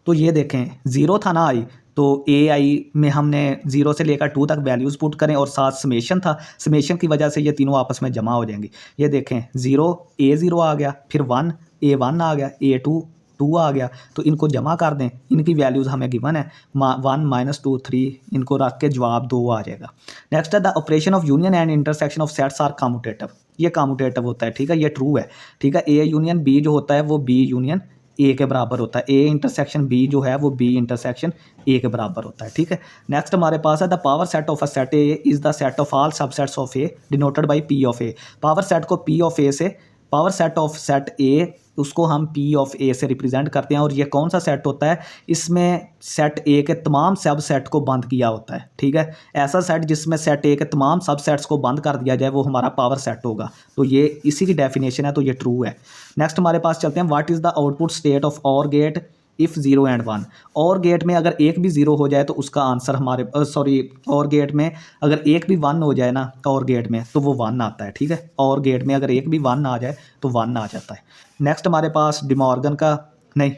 तो ये देखें 0 था ना आई, तो ए आई में हमने 0 से लेकर 2 तक वैल्यूज़ पुट करें और साथ समेशन था, समेशन की वजह से ये तीनों आपस में जमा हो जाएंगी। ये देखें 0 A0 आ गया, फिर 1 A1 आ गया, A2 2 आ गया, तो इनको जमा कर दें, इनकी वैल्यूज़ हमें गिवन है 1 -2 3, इनको रख के जवाब 2 आ जाएगा। नेक्स्ट है the operation of union and intersection of sets are commutative. ये कम्यूटेटिव होता है। ठीक है, ये ट्रू है। ठीक है, ए यूनियन बी जो होता है वो बी यूनियन ए के बराबर होता है, ए इंटरसेक्शन बी जो है वो बी इंटरसेक्शन ए के बराबर होता है। ठीक है, नेक्स्ट हमारे पास है the power set of a set A is the set of all subsets of A denoted by P of A. Power set को पी ऑफ ए से, पावर सेट ऑफ सेट ए उसको हम पी ऑफ ए से represent करते हैं। और ये कौन सा सेट होता है, इसमें सेट ए के तमाम सब सेट को बंद किया होता है, ठीक है। ऐसा सेट जिसमें सेट ए के तमाम सब सेट्स को बंद कर दिया जाए वो हमारा पावर सेट होगा। तो ये इसी की डेफिनेशन है, तो ये ट्रू है। नेक्स्ट हमारे पास चलते हैं, what is the output state of और गेट इफ़ 0 एंड 1। और गेट में अगर एक भी 0 हो जाए तो उसका आंसर हमारे और गेट में अगर एक भी 1 हो जाए ना और गेट में तो वो 1 आता है, ठीक है। और गेट में अगर एक भी 1 आ जाए तो 1 आ जाता है। नेक्स्ट हमारे पास डिमॉर्गन का नहीं,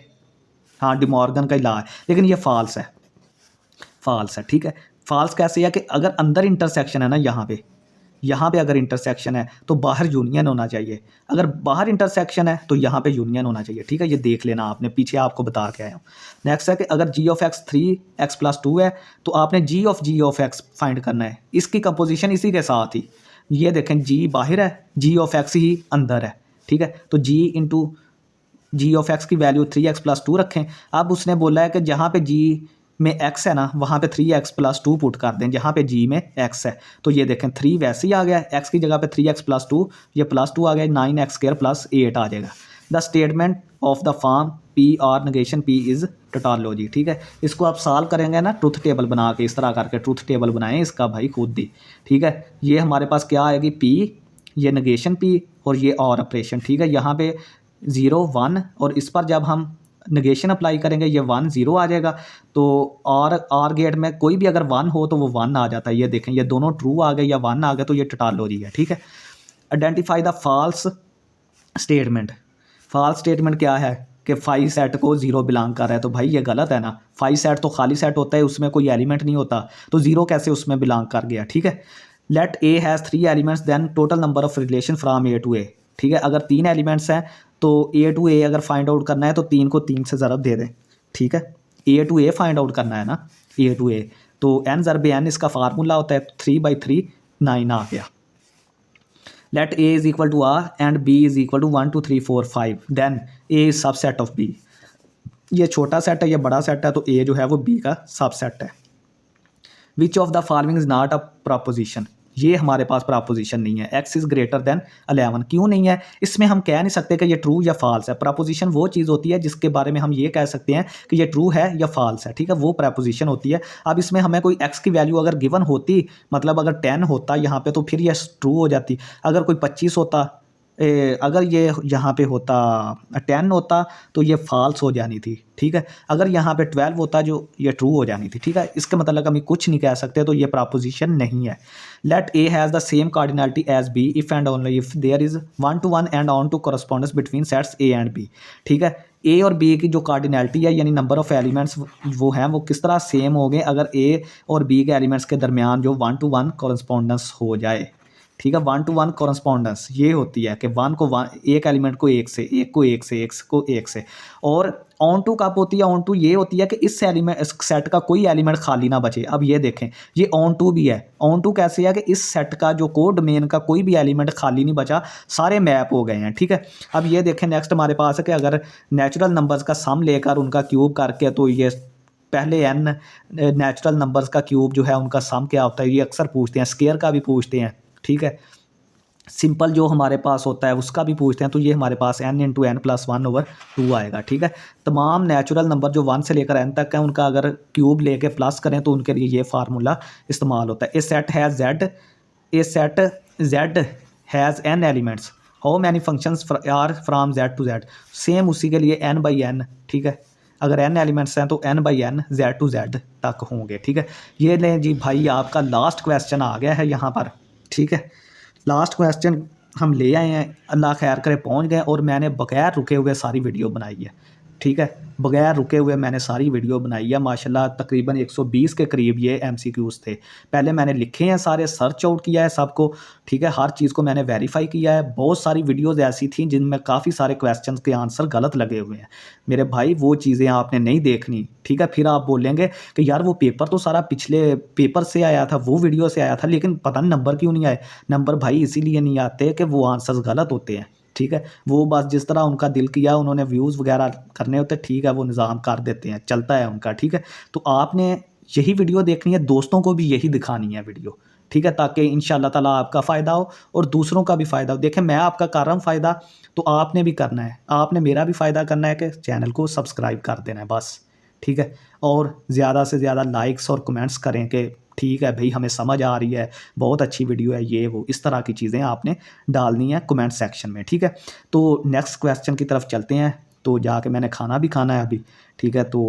हाँ डिमॉर्गन का ही लॉ है, लेकिन ये फॉल्स है, फॉल्स है, ठीक है। फॉल्स कैसे है कि अगर अंदर इंटरसेक्शन है ना, यहाँ पे अगर इंटरसेक्शन है तो बाहर यूनियन होना चाहिए, अगर बाहर इंटरसेक्शन है तो यहाँ पे यूनियन होना चाहिए, ठीक है। ये देख लेना आपने, पीछे आपको बता के आया हूँ। नेक्स्ट है कि अगर जी ऑफ एक्स 3x+2 है तो आपने जी ऑफ एक्स फाइंड करना है, इसकी कंपोजिशन इसी के साथ ही, ये देखें जी बाहर है, जी ऑफ एक्स ही अंदर है, ठीक है। तो जी ऑफ एक्स की वैल्यू 3x+2 रखें। अब उसने बोला है कि जहाँ पे जी में x है ना वहाँ पे 3x+2 पुट कर दें, जहाँ पे g में x है। तो ये देखें 3 वैसे ही आ गया, x की जगह पे 3x+2, ये +2 आ गया, 9x² + 8 आ जाएगा। The statement of the form p और नेगेशन p इज़ टोटोलॉजी, ठीक है। इसको आप सॉल्व करेंगे ना ट्रुथ टेबल बना के, इस तरह करके ट्रुथ टेबल बनाएं इसका भाई खुद ही, ठीक है। ये हमारे पास क्या आएगी, p, ये नेगेशन p और ये और ऑपरेशन, ठीक है। यहाँ पे 0 1 और इस पर जब हम नेगेशन अप्लाई करेंगे ये 1 0 आ जाएगा। तो और गेट में कोई भी अगर 1 हो तो वो 1 आ जाता है। ये देखें ये दोनों ट्रू आ गए या 1 आ गए, तो ये टोटोलॉजी है, ठीक है। Identify the false statement. False statement क्या है कि 5 सेट को 0 बिलोंग कर रहा है, तो भाई ये गलत है ना। 5 सेट तो खाली सेट होता है, उसमें कोई एलिमेंट नहीं होता, तो 0 कैसे उसमें बिलोंग कर गया, ठीक है। Let A has 3 elements then total number of relation from A to A, ठीक है। अगर 3 एलिमेंट्स हैं तो ए टू ए अगर फाइंड आउट करना है तो 3 को 3 से ज़रब दे दें, ठीक है। A to A find out करना है ना, ए टू ए, तो n ज़रब n इसका फार्मूला होता है, 3/3 9 आ गया। Let a is equal to r and b is equal to 1 2 3 4 5, then a is subset of b। ये छोटा सेट है, ये बड़ा सेट है, तो a जो है वो b का सबसेट है। Which of the following is not a preposition, ये हमारे पास प्रपोजिशन नहीं है। x इज़ ग्रेटर देन 11, क्यों नहीं है, इसमें हम कह नहीं सकते कि ये ट्रू या फॉल्स है। प्रपोजिशन वो चीज़ होती है जिसके बारे में हम ये कह सकते हैं कि ये ट्रू है या फॉल्स है, ठीक है, वो प्रपोजिशन होती है। अब इसमें हमें कोई x की वैल्यू अगर गिवन होती, मतलब अगर 10 होता यहाँ पे तो फिर ये ट्रू हो जाती। अगर कोई 25 होता, अगर ये यहाँ पे होता 10 होता तो ये फॉल्स हो जानी थी, ठीक है। अगर यहाँ पे 12 होता जो ये ट्रू हो जानी थी, ठीक है। इसके मतलब हम कुछ नहीं कह सकते, तो ये प्रपोजिशन नहीं है। Let A has the same cardinality as B if and only if there is 1-to-1 and onto correspondence between sets A and B, ठीक है। ए और बी की जो कार्डिनलिटी है यानी नंबर ऑफ एलिमेंट्स वो हैं, वो किस तरह सेम हो गए अगर ए और बी के एलिमेंट्स के दरमियान जो 1-to-1 कॉरस्पॉन्डेंस हो जाए, ठीक है। 1-to-1 कॉरस्पॉन्डेंस ये होती है कि 1 को 1, एक एलिमेंट को 1 से, एक को 1 से, एक को 1 से। और ऑन टू कब होती है, ऑन टू ये होती है कि इस एलिमेंट सेट का कोई एलिमेंट खाली ना बचे। अब ये देखें ये ऑन टू भी है, ऑन टू कैसे है कि इस सेट का जो कोड डोमेन का कोई भी एलिमेंट खाली नहीं बचा, सारे मैप हो गए हैं, ठीक है। अब ये देखें नेक्स्ट हमारे पास है कि अगर नेचुरल नंबर्स का सम लेकर उनका क्यूब करके, तो ये पहले n नेचुरल नंबर्स का क्यूब जो है उनका सम क्या होता है, ये अक्सर पूछते हैं, स्केयर का भी पूछते हैं, ठीक है। सिंपल जो हमारे पास होता है उसका भी पूछते हैं, तो ये हमारे पास n × n+1/2 आएगा, ठीक है। तमाम नेचुरल नंबर जो 1 से लेकर n तक है उनका अगर क्यूब लेके प्लस करें तो उनके लिए ये फार्मूला इस्तेमाल होता है। A set z has n elements, how many functions are from z to z, same उसी के लिए n/n, ठीक है। अगर n एलिमेंट्स हैं तो n/n z to z तक होंगे, ठीक है। ये लें जी भाई, आपका लास्ट क्वेश्चन आ गया है यहाँ पर, ठीक है। लास्ट क्वेश्चन हम ले आए हैं, अल्लाह खैर करे पहुंच गए, और मैंने बगैर रुके हुए सारी वीडियो बनाई है, ठीक है। बगैर रुके हुए मैंने सारी वीडियो बनाई है माशाल्लाह। तकरीबन 120 के करीब ये MCQs थे। पहले मैंने लिखे हैं सारे, सर्च आउट किया है सबको, ठीक है। हर चीज़ को मैंने वेरीफाई किया है। बहुत सारी वीडियोस ऐसी थी जिनमें काफ़ी सारे क्वेश्चंस के आंसर गलत लगे हुए हैं मेरे भाई, वो चीज़ें आपने नहीं देखनी, ठीक है। फिर आप बोलेंगे कि यार वो पेपर तो सारा पिछले पेपर से आया था, वो वीडियो से आया था, लेकिन पता नहीं नंबर क्यों नहीं आए। नंबर भाई इसीलिए नहीं आते कि वो आंसर्स गलत होते हैं, ठीक है। वो बस जिस तरह उनका दिल किया, उन्होंने व्यूज़ वगैरह करने होते, ठीक है, वो निज़ाम कर देते हैं, चलता है उनका, ठीक है। तो आपने यही वीडियो देखनी है, दोस्तों को भी यही दिखानी है वीडियो, ठीक है, ताकि इंशाल्लाह ताला आपका फ़ायदा हो और दूसरों का भी फ़ायदा हो। देखें, मैं आपका कर रहा हूँ फ़ायदा, तो आपने भी करना है, आपने मेरा भी फ़ायदा करना है कि चैनल को सब्सक्राइब कर देना है बस, ठीक है। और ज़्यादा से ज़्यादा लाइक्स और कमेंट्स करें कि ठीक है भाई, हमें समझ आ रही है, बहुत अच्छी वीडियो है, ये वो इस तरह की चीज़ें आपने डालनी है कमेंट सेक्शन में, ठीक है। तो नेक्स्ट क्वेश्चन की तरफ चलते हैं। तो जाके मैंने खाना भी खाना है अभी, ठीक है। तो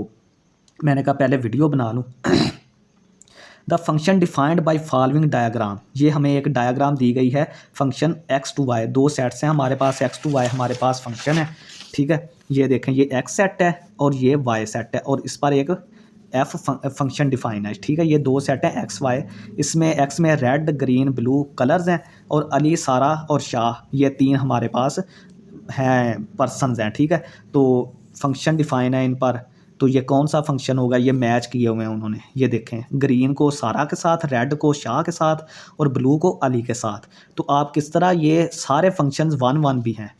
मैंने कहा पहले वीडियो बना लूँ। The function defined by following diagram, ये हमें एक डायग्राम दी गई है। फंक्शन एक्स टू वाई, दो सेट्स हैं हमारे पास, एक्स टू वाई हमारे पास फंक्शन है, ठीक है। ये देखें, ये एक्स सेट है और ये वाई सेट है, और इस पर एक एफ फंक्शन डिफाइन है, ठीक है। ये दो सेट है एक्स वाई, इसमें एक्स में रेड ग्रीन ब्लू कलर्स हैं, और अली सारा और शाह ये तीन हमारे पास हैं पर्सनस हैं, ठीक है। तो फंक्शन डिफाइन है इन पर। तो ये कौन सा फंक्शन होगा, ये मैच किए हुए हैं उन्होंने, ये देखें, ग्रीन को सारा के साथ, रेड को शाह के साथ और ब्लू को अली के साथ। तो आप किस तरह, ये सारे फंक्शंस वन वन भी हैं,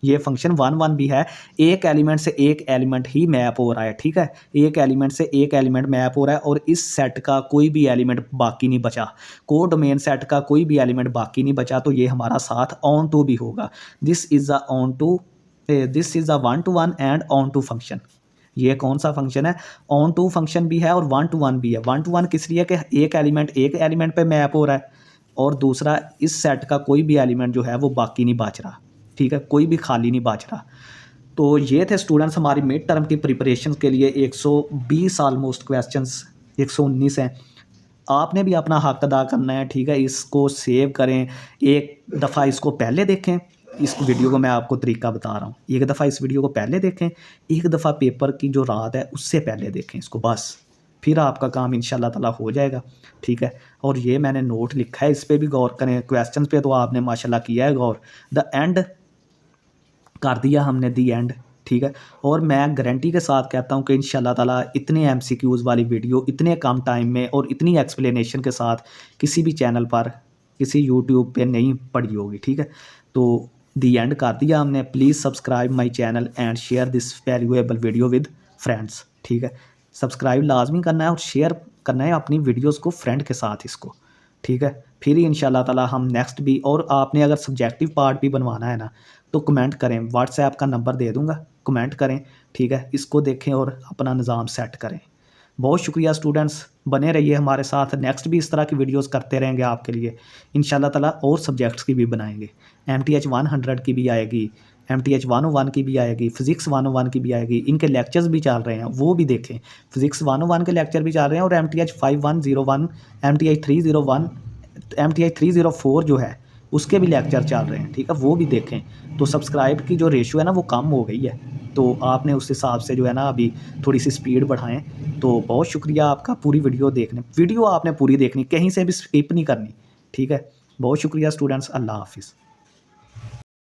ये फंक्शन वन वन भी है, एक एलिमेंट से एक एलिमेंट ही मैप हो रहा है, ठीक है। एक एलिमेंट से एक एलिमेंट मैप हो रहा है, और इस सेट का कोई भी एलिमेंट बाकी नहीं बचा, को डोमेन सेट का कोई भी एलिमेंट बाकी नहीं बचा। तो ये हमारा साथ ऑन टू भी होगा। This is a onto, this is a one to one and onto function. ये कौन सा फंक्शन है, ऑन टू फंक्शन भी है और वन टू वन भी है। वन टू वन किस लिए, कि एक एलिमेंट पे मैप हो रहा है, और दूसरा इस सेट का कोई भी एलिमेंट जो है वो बाकी नहीं बच रहा, ठीक है, कोई भी खाली नहीं बच रहा। तो ये थे स्टूडेंट्स हमारी मिड टर्म की प्रिपरेशन के लिए 120 ऑलमोस्ट क्वेश्चंस, 119 हैं। आपने भी अपना हक अदा करना है, ठीक है। इसको सेव करें, एक दफ़ा इसको पहले देखें, इस वीडियो को मैं आपको तरीका बता रहा हूँ, एक दफ़ा इस वीडियो को पहले देखें, एक दफ़ा पेपर की जो रात है उससे पहले देखें इसको, बस फिर आपका काम इंशाल्लाह ताला हो जाएगा, ठीक है। और ये मैंने नोट लिखा है, इस पर भी गौर करें, क्वेश्चन पे तो आपने माशाल्लाह किया है गौर। द एंड कर दिया हमने, दी एंड, ठीक है। और मैं गारंटी के साथ कहता हूँ कि इंशाल्लाह ताला इतने एमसीक्यूज़ वाली वीडियो इतने कम टाइम में और इतनी एक्सप्लेनेशन के साथ किसी भी चैनल पर, किसी यूट्यूब पे नहीं पड़ी होगी, ठीक है। तो दी एंड कर दिया हमने। Please subscribe my channel and share this valuable video with friends, ठीक है। सब्सक्राइब लाजमी करना है और शेयर करना है अपनी वीडियोज़ को फ्रेंड के साथ इसको, ठीक है। फिर ही इंशाल्लाह ताला हम नेक्स्ट भी, और आपने अगर सब्जेक्टिव पार्ट भी बनवाना है ना, तो कमेंट करें, व्हाट्सएप का नंबर दे दूंगा, कमेंट करें, ठीक है। इसको देखें और अपना निज़ाम सेट करें। बहुत शुक्रिया स्टूडेंट्स, बने रहिए हमारे साथ, नेक्स्ट भी इस तरह की वीडियोस करते रहेंगे आपके लिए इंशाल्लाह ताला। और सब्जेक्ट्स की भी बनाएंगे, MTH 100 की भी आएगी, MTH 101 की भी आएगी, फिज़िक्स 101 की भी आएगी। इनके लेक्चर्स भी चल रहे हैं, वो भी देखें। फिज़िक्स 101 के लेक्चर भी चल रहे हैं, और MTH 5101, MTH 301, MTH 304 जो है उसके भी लेक्चर चल रहे हैं, ठीक है, वो भी देखें। तो सब्सक्राइब की जो रेशियो है ना वो कम हो गई है, तो आपने उस हिसाब से जो है ना अभी थोड़ी सी स्पीड बढ़ाएं। तो बहुत शुक्रिया आपका पूरी वीडियो देखने, वीडियो आपने पूरी देखनी, कहीं से भी स्किप नहीं करनी, ठीक है। बहुत शुक्रिया स्टूडेंट्स, अल्लाह हाफिज़।